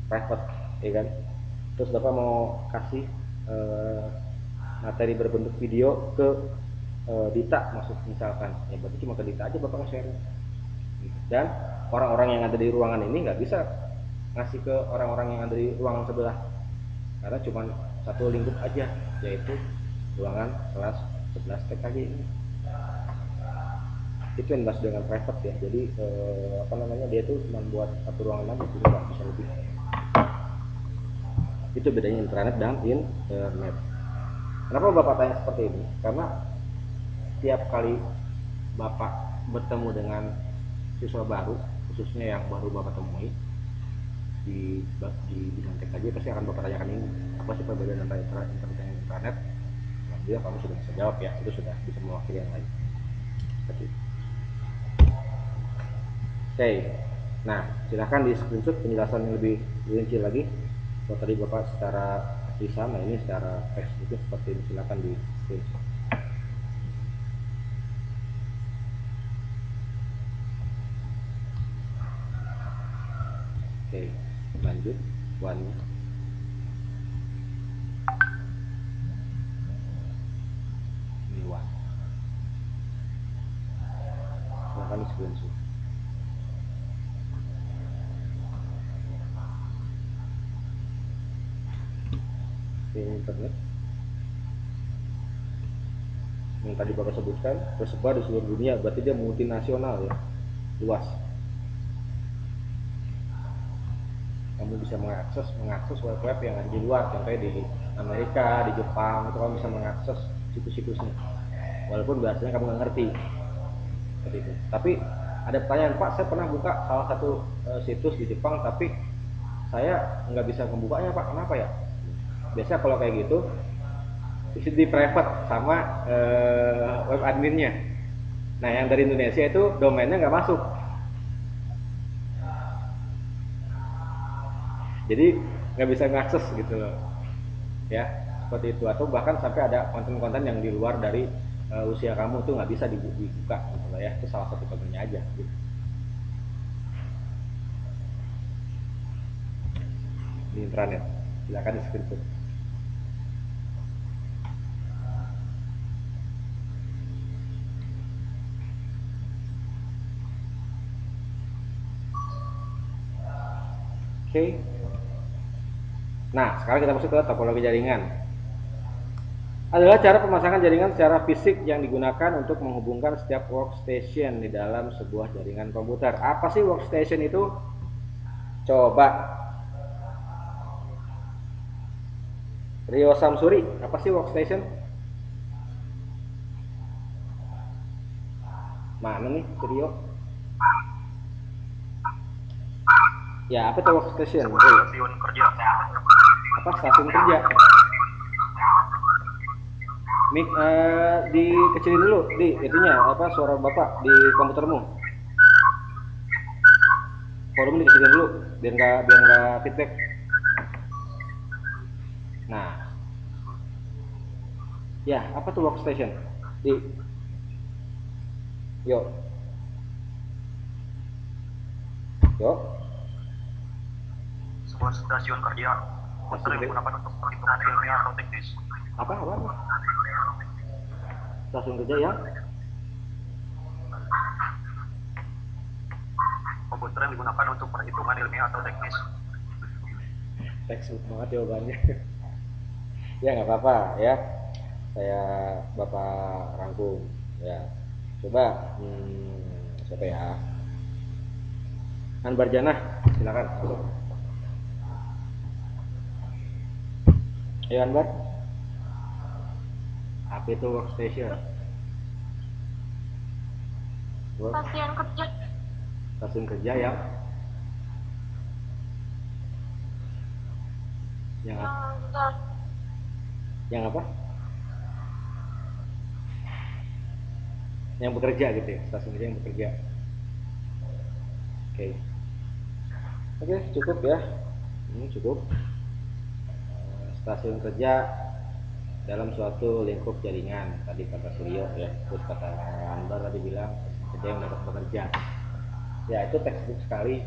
private, ya kan? Terus Bapak mau kasih materi berbentuk video ke Dita misalkan, ya berarti cuma ke Dita aja Bapak nge-share. Dan orang-orang yang ada di ruangan ini nggak bisa ngasih ke orang-orang yang ada di ruangan sebelah, karena cuma satu lingkup aja, yaitu ruangan kelas 11 TKJ ini. Itu yang dimaksud dengan private ya. Jadi apa namanya, dia itu cuma buat satu ruangan aja, jadi nggak bisa lebih. Itu bedanya intranet dan internet. Kenapa Bapak tanya seperti ini? Karena tiap kali Bapak bertemu dengan siswa baru, khususnya yang baru Bapak temui di bidang TKJ, pasti akan Bapak tanyakan ini, apa sih perbedaan antara internet dan internet? Nah, dia kamu sudah bisa jawab ya, itu sudah bisa mewakili yang lain. Seperti itu. Oke, nah silahkan di screenshot penjelasan yang lebih rinci lagi. Kalau tadi Bapak secara tulisan, nah ini secara teks itu seperti ini, silahkan di screenshot. Oke, lanjut one. Ini one. Silahkan di screenshot. Internet yang tadi Bapak sebutkan tersebar di seluruh dunia, berarti dia multinasional ya, luas. Kamu bisa mengakses web-web yang ada di luar, contohnya di Amerika, di Jepang, itu kamu bisa mengakses situs-situsnya, walaupun bahasanya kamu nggak ngerti. Seperti itu. Tapi ada pertanyaan, Pak, saya pernah buka salah satu situs di Jepang, tapi saya nggak bisa membukanya, Pak, kenapa ya? Biasanya kalau kayak gitu di private sama web adminnya. Nah, yang dari Indonesia itu domainnya nggak masuk. Jadi nggak bisa ngakses gitu loh, ya seperti itu. Atau bahkan sampai ada konten-konten yang di luar dari usia kamu tuh nggak bisa dibuka gitu loh ya. Itu salah satu contohnya aja gitu. Di internet, silakan di screenshot. Oke. Nah, sekarang kita masuk ke topologi jaringan. Adalah cara pemasangan jaringan secara fisik yang digunakan untuk menghubungkan setiap workstation di dalam sebuah jaringan komputer. Apa sih workstation itu? Coba. Rio Samsuri, apa sih workstation? Mana nih Rio? Ya, apa tuh workstation? Stasiun kerja. Apa stasiun kerja? Mik, dikecilin dulu, di itunya apa suara bapak di komputermu. Volume dikecilin dulu, biar nggak feedback. Nah, ya apa tuh workstation? Di, yuk, yuk. Sebuah stasiun kerja. Komputer yang digunakan untuk perhitungan ilmiah atau teknis. Apa? Stasiun kerja ya? Komputer yang digunakan untuk perhitungan ilmiah atau teknis. Textbook banget jawabannya. Ya nggak apa-apa ya. Saya bapak rangkum ya. Coba siapa ya? Anbar Janah, silakan masuk. Ayo Anbar. Apa itu workstation? Stasiun kerja. Stasiun kerja yang Yang yang apa? Yang bekerja gitu ya, stasiun kerja yang bekerja. Oke. Oke, cukup ya. Ini cukup. Stasiun kerja dalam suatu lingkup jaringan, tadi kata Suryo ya, terus kata Anbar tadi bilang kerja yang dapat bekerja. Ya itu textbook sekali,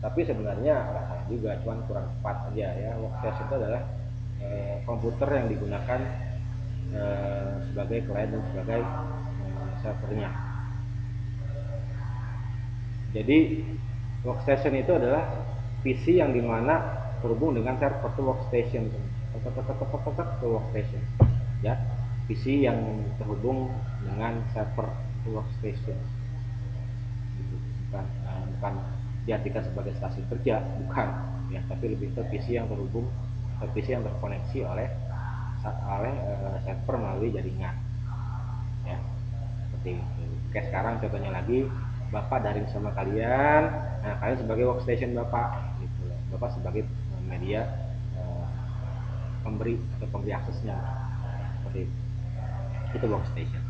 tapi sebenarnya nggak salah juga, cuman kurang tepat aja ya. Workstation itu adalah komputer yang digunakan sebagai client dan sebagai servernya. Jadi workstation itu adalah PC yang dimana terhubung dengan server to workstation, ke workstation ya. PC yang terhubung dengan server to workstation gitu. Bukan diartikan sebagai stasiun kerja, bukan ya, tapi lebih ke PC yang terhubung atau PC yang terkoneksi oleh server melalui jaringan ya, seperti itu. Kayak sekarang contohnya lagi, bapak daring sama kalian, nah kalian sebagai workstation bapak gitu loh, bapak sebagai media pemberi atau pemberi aksesnya, seperti itu workstation.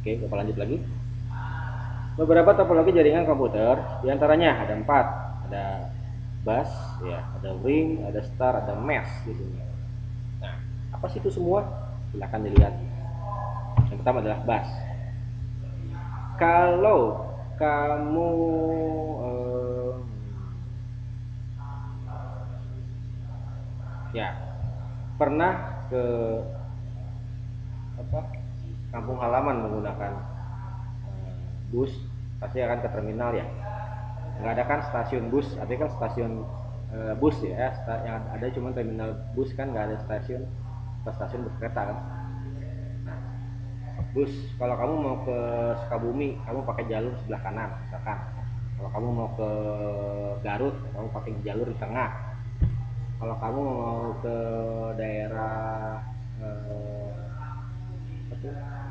Oke, bapak lanjut lagi. Beberapa topologi jaringan komputer, diantaranya ada 4, ada bus, ya, ada ring, ada star, ada mesh gitu. Nah, apa sih itu semua? Silakan dilihat. Yang pertama adalah bus. Kalau kamu ya pernah ke apa kampung halaman menggunakan bus, pasti akan ke terminal ya. Nggak ada kan stasiun bus, artinya kan stasiun bus ya, yang ada cuma terminal bus kan, nggak ada stasiun bus kereta kan. Nah, bus, kalau kamu mau ke Sukabumi kamu pakai jalur sebelah kanan misalkan, kalau kamu mau ke Garut kamu pakai jalur di tengah, kalau kamu mau ke daerah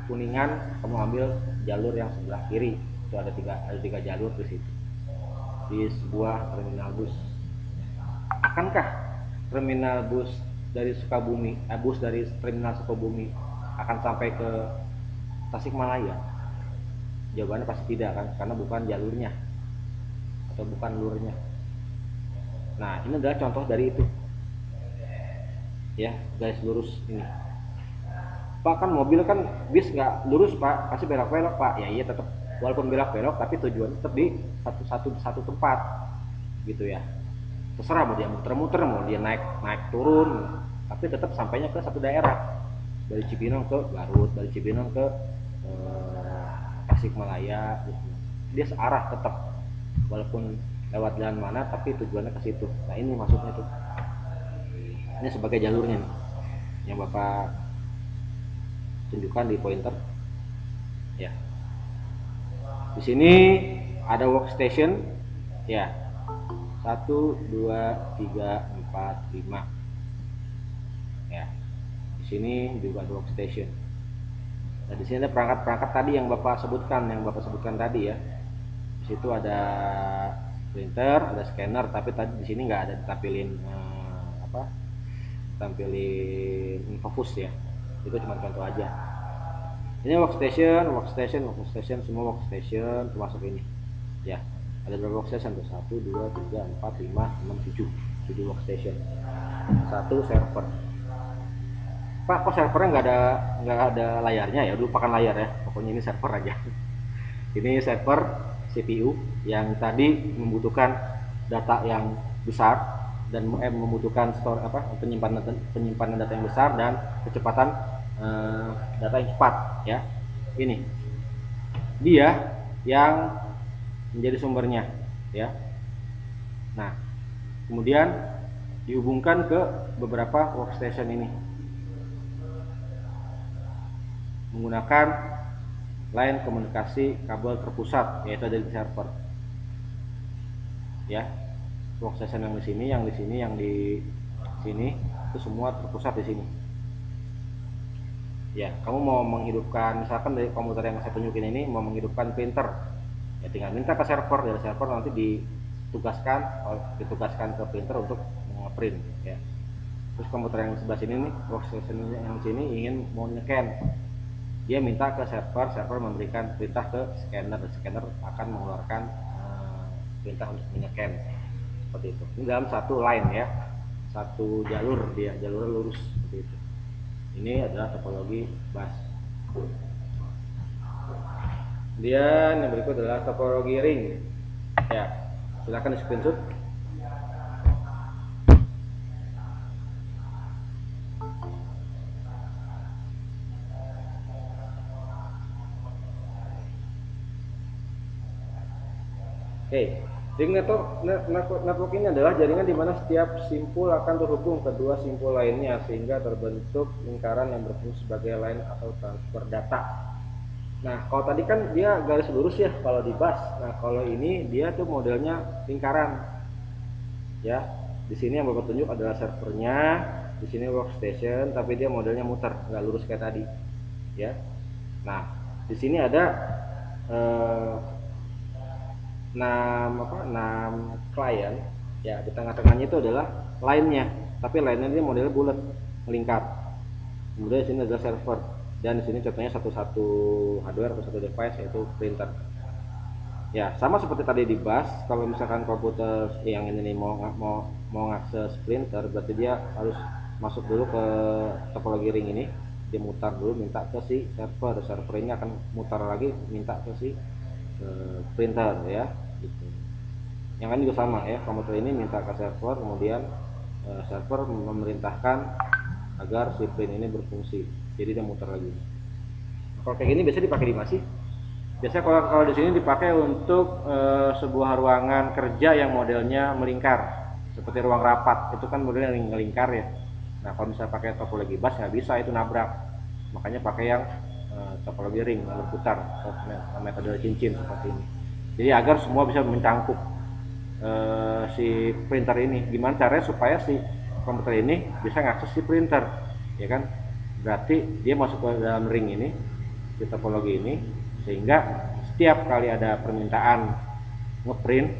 Kuningan kamu ambil jalur yang sebelah kiri, itu ada tiga jalur di situ, di sebuah terminal bus. Akankah terminal bus dari Sukabumi, bus dari terminal Sukabumi akan sampai ke Tasikmalaya? Jawabannya pasti tidak kan, karena bukan jalurnya atau bukan lurnya. Nah, ini adalah contoh dari itu. Ya, garis lurus ini. Pak, kan mobil kan bis nggak lurus Pak, pasti belok-belok Pak. Ya iya, tetap walaupun belok-belok tapi tujuan tetap di satu tempat gitu ya. Terserah mau dia muter-muter, mau dia naik turun, tapi tetap sampainya ke satu daerah. Dari Cibinong ke Garut, dari Cibinong ke Tasikmalaya gitu. Dia searah tetap, walaupun lewat jalan mana tapi tujuannya ke situ. Nah, ini maksudnya tuh. Ini sebagai jalurnya nih yang Bapak tunjukkan di pointer. Ya. Di sini ada workstation. Ya. 1 2 3 4 5. Ya. Di sini juga ada workstation. Nah, di sini ada perangkat-perangkat tadi yang Bapak sebutkan tadi ya. Di situ ada printer, ada scanner, tapi tadi di sini nggak ada ditampilin tampilin infocus ya. Itu cuma contoh aja. Ini workstation, semua workstation termasuk ini. Ya, ada berapa workstation tuh? 1, 2, 3, 4, 5, 6, 7. 7 workstation. 1 server. Pak, kok servernya nggak ada layarnya ya? Lupakan layar ya. Pokoknya ini server aja. Ini server CPU yang tadi membutuhkan data yang besar dan membutuhkan penyimpanan data yang besar dan kecepatan data yang cepat ya. Ini dia yang menjadi sumbernya ya. Nah, kemudian dihubungkan ke beberapa workstation ini menggunakan line komunikasi kabel terpusat, yaitu dari server ya. Workstation yang di sini, yang di sini, yang di sini itu semua terpusat di sini ya. Kamu mau menghidupkan, misalkan dari komputer yang saya tunjukin ini mau menghidupkan printer ya, tinggal minta ke server, dari server nanti ditugaskan ke printer untuk ngeprint ya. Terus komputer yang sebelah sini nih, workstation yang sini ingin mau nge-scan, dia minta ke server memberikan perintah ke scanner, dan scanner akan mengeluarkan perintah untuk menycan seperti itu. Ini dalam satu line ya, satu jalur, dia jalur lurus seperti itu. Ini adalah topologi bus. Kemudian yang berikut adalah topologi ring ya. Silakan di screenshot. Oke, ring network ini adalah jaringan di mana setiap simpul akan terhubung ke dua simpul lainnya sehingga terbentuk lingkaran yang berfungsi sebagai line atau transfer data. Nah, kalau tadi kan dia garis lurus ya kalau di bus. Nah, kalau ini dia tuh modelnya lingkaran. Ya, di sini yang Bapak tunjuk adalah servernya, di sini workstation, tapi dia modelnya muter, nggak lurus kayak tadi. Ya. Nah, di sini ada 6 klien ya. Di tengah-tengahnya itu adalah line-nya, tapi line-nya dia modelnya bulat, melingkar. Kemudian di sini adalah server, dan di sini contohnya satu hardware atau satu device, yaitu printer ya. Sama seperti tadi di bus, kalau misalkan komputer yang ini mau ngakses printer, berarti dia harus masuk dulu ke topologi ring ini, dia mutar dulu minta ke si server ini akan mutar lagi minta ke si printer ya gitu. Yang lain juga sama ya, komputer ini minta ke server, kemudian server memerintahkan agar si print ini berfungsi, jadi dia muter lagi. Kalau kayak gini biasanya dipakai di mana sih? Biasanya kalau di sini dipakai untuk sebuah ruangan kerja yang modelnya melingkar, seperti ruang rapat, itu kan modelnya melingkar ya. Nah, kalau misalnya pakai topologi bus nggak bisa, itu nabrak. Makanya pakai yang topologi ring yang berputar, metode cincin seperti ini. Jadi agar semua bisa mencangkup si printer ini. Gimana caranya supaya si komputer ini bisa ngakses si printer, ya kan? Berarti dia masuk ke dalam ring ini, di topologi ini, sehingga setiap kali ada permintaan ngeprint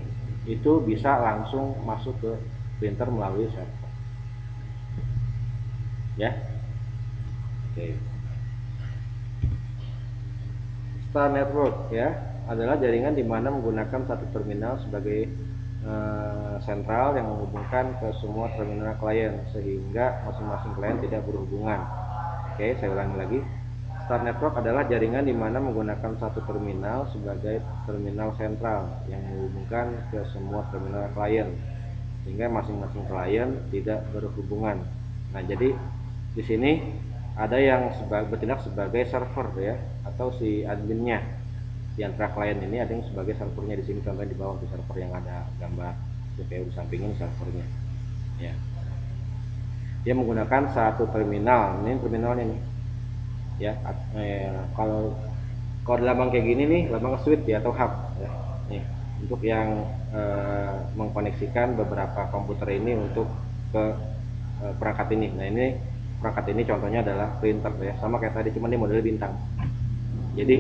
itu bisa langsung masuk ke printer melalui server. Ya. Oke. Star network ya adalah jaringan di mana menggunakan satu terminal sebagai sentral yang menghubungkan ke semua terminal klien sehingga masing-masing klien tidak berhubungan. Oke, saya ulangi lagi. Star Network adalah jaringan di mana menggunakan satu terminal sebagai terminal sentral yang menghubungkan ke semua terminal klien sehingga masing-masing klien tidak berhubungan. Nah, jadi di sini ada yang bertindak sebagai server ya, atau si adminnya. Di antara klien ini ada yang sebagai servernya. Di sini contohnya di bawah di server yang ada gambar CPU di sampingnya servernya. Ya. Dia menggunakan satu terminal. Ini terminalnya nih. Ya, kalau lambang kayak gini nih lambang switch ya, atau hub ya. Nih untuk yang mengkoneksikan beberapa komputer ini untuk ke perangkat ini. Nah, ini perangkat ini contohnya adalah printer ya, sama kayak tadi cuman ini model bintang. Jadi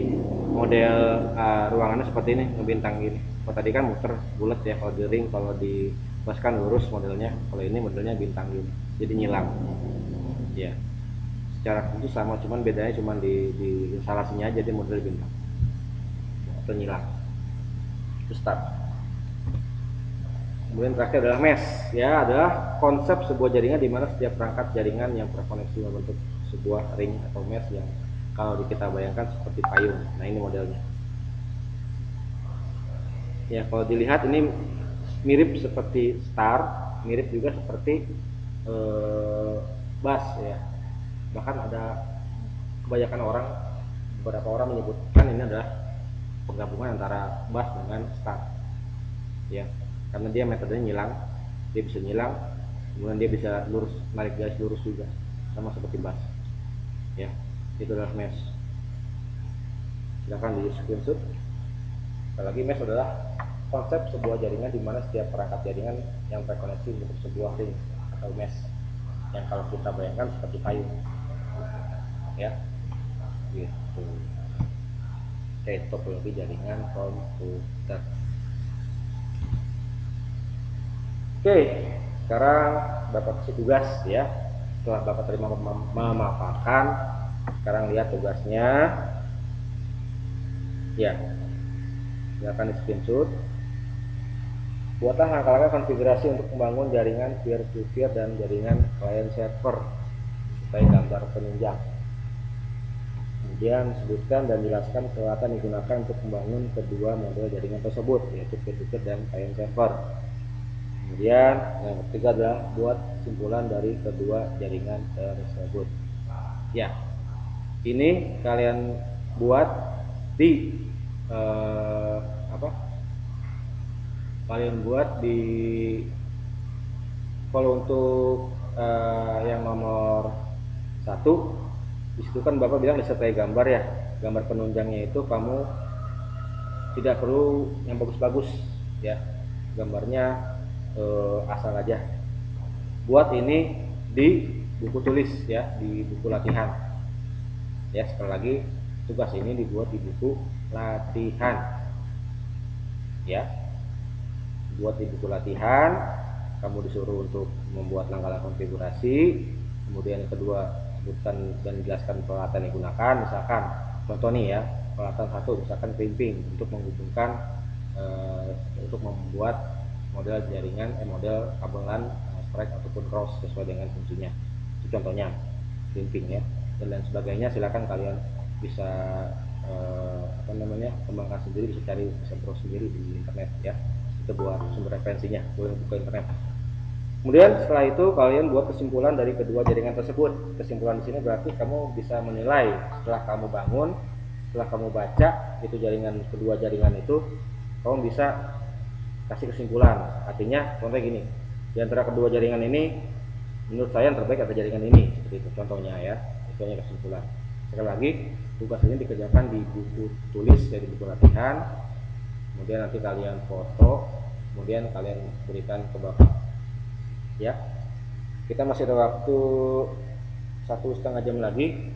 model ruangannya seperti ini, ngebintang gini. Kalau tadi kan muter bulat ya, kalau di ring, kalau di bus kan lurus modelnya. Kalau ini modelnya bintang gini, jadi nyilang ya. Secara fungsi sama, cuman bedanya cuman di instalasinya aja, dia model bintang atau nyilang. Itu start. Kemudian terakhir adalah mesh ya, adalah konsep sebuah jaringan di mana setiap perangkat jaringan yang terkoneksi membentuk sebuah ring atau mesh yang kalau kita bayangkan seperti payung. Nah, ini modelnya ya. Kalau dilihat ini mirip seperti star, mirip juga seperti bus ya. Bahkan ada kebanyakan orang, beberapa orang menyebutkan ini adalah penggabungan antara bus dengan star ya, karena dia metodenya nyilang, dia bisa nyilang, kemudian dia bisa lurus, narik garis lurus juga, sama seperti bus ya. Itu adalah mesh. Silahkan di screenshot. Sekali lagi, mesh adalah konsep sebuah jaringan di mana setiap perangkat jaringan yang terkoneksi untuk sebuah ring atau mesh yang kalau kita bayangkan seperti payung ya gitu. Oke, topologi jaringan komputer. Oke, sekarang Bapak kasih tugas ya. Setelah Bapak terima memaparkan, sekarang lihat tugasnya ya. Silakan di screenshot. Buatlah langkah-langkah konfigurasi untuk membangun jaringan peer-to-peer dan jaringan client server sesuai gambar penunjang. Kemudian sebutkan dan jelaskan peralatan digunakan untuk membangun kedua model jaringan tersebut, yaitu peer-to-peer dan client server. Kemudian yang ketiga adalah buat kesimpulan dari kedua jaringan tersebut. Ya, ini kalian buat di kalian buat di kalau untuk yang nomor 1 disitu kan Bapak bilang disertai gambar ya. Gambar penunjangnya itu kamu tidak perlu yang bagus-bagus ya, gambarnya asal aja. Buat ini di buku tulis ya, di buku latihan ya. Sekali lagi, tugas ini dibuat di buku latihan ya. Buat di buku latihan, kamu disuruh untuk membuat langkah-langkah konfigurasi. Kemudian yang kedua, sebutkan dan jelaskan peralatan yang digunakan. Misalkan contoh nih ya, peralatan 1 misalkan crimping untuk menghubungkan untuk membuat model jaringan model kabelan strike ataupun cross sesuai dengan fungsinya. Itu contohnya crimping ya, dan lain sebagainya. Silakan kalian bisa kembangkan sendiri, bisa cari, bisa browse sendiri di internet ya. Itu buat sumber referensinya, boleh buka internet. Kemudian setelah itu kalian buat kesimpulan dari kedua jaringan tersebut. Kesimpulan di sini berarti kamu bisa menilai setelah kamu bangun, setelah kamu baca itu jaringan, kedua jaringan itu, kamu bisa kasih kesimpulan. Artinya contohnya gini, di antara kedua jaringan ini menurut saya yang terbaik ada jaringan ini, seperti itu contohnya ya. Itu hanya kesimpulan. Sekali lagi, tugas ini dikerjakan di buku tulis dari buku latihan. Kemudian nanti kalian foto, kemudian kalian berikan ke Bapak ya. Kita masih ada waktu 1,5 jam lagi.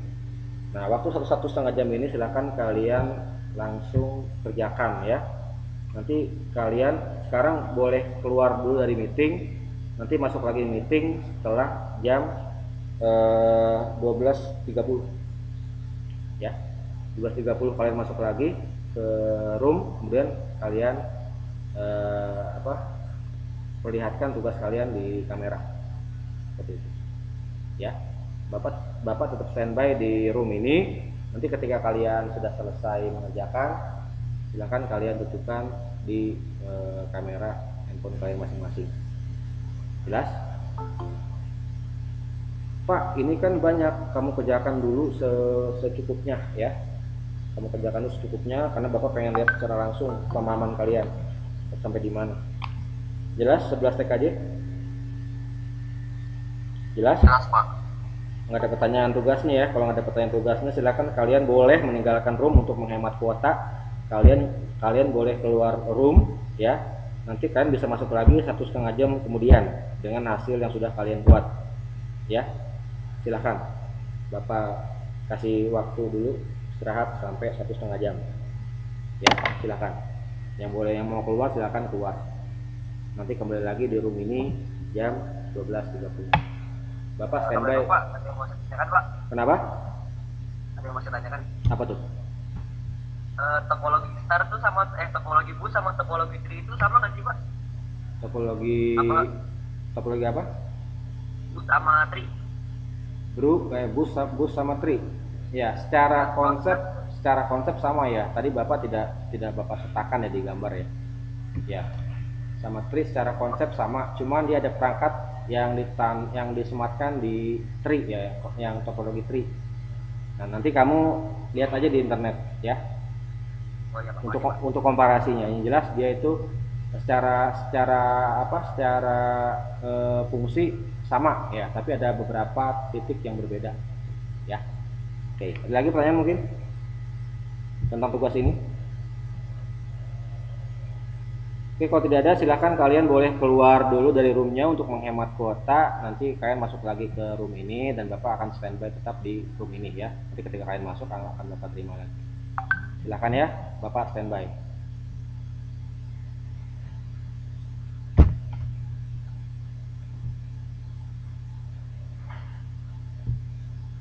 Nah, waktu 1,5 jam ini silahkan kalian langsung kerjakan ya. Nanti kalian sekarang boleh keluar dulu dari meeting, nanti masuk lagi meeting setelah jam 12.30 ya. 12.30 kalian masuk lagi ke room, kemudian kalian perlihatkan tugas kalian di kamera seperti itu ya. Bapak tetap standby di room ini. Nanti ketika kalian sudah selesai mengerjakan, silakan kalian tunjukkan di kamera handphone kalian masing-masing. Jelas? Pak, ini kan banyak, kamu kerjakan dulu secukupnya ya. Kamu kerjakan dulu secukupnya karena Bapak pengen lihat secara langsung pemahaman kalian sampai di mana. Jelas 11 TKJ? Jelas? Jelas, Pak. Nggak ada pertanyaan tugasnya ya. Kalau nggak ada pertanyaan tugasnya, silakan kalian boleh meninggalkan room untuk menghemat kuota. Kalian boleh keluar room ya. Nanti kalian bisa masuk lagi 1,5 jam kemudian dengan hasil yang sudah kalian buat ya. Silakan, Bapak kasih waktu dulu istirahat sampai 1,5 jam ya. Silakan, yang mau keluar silakan keluar. Nanti kembali lagi di room ini jam 12.30. Bapak standby. Pak, ada yang mau saya tanyakan, Pak. Kenapa? Ada yang mau saya tanyakan. Apa tuh? Topologi star itu sama topologi bus sama topologi tree itu sama kan sih, Pak? Topologi apa? Bus sama tree. Bus sama tree. Ya, secara konsep sama ya. Tadi Bapak tidak Bapak sertakan ya di gambar ya. Ya. Sama tree secara konsep sama, cuman dia ada perangkat yang disematkan di tree ya, yang topologi tree. Nah, nanti kamu lihat aja di internet ya. Oh, ya, Pak. Untuk komparasinya. Yang jelas dia itu secara fungsi sama ya, tapi ada beberapa titik yang berbeda ya. Oke, ada lagi pertanyaan mungkin tentang tugas ini? Oke, kalau tidak ada silahkan kalian boleh keluar dulu dari roomnya untuk menghemat kuota. Nanti kalian masuk lagi ke room ini dan Bapak akan standby tetap di room ini ya. Nanti ketika kalian masuk akan Bapak terima lagi. Silahkan ya, Bapak standby.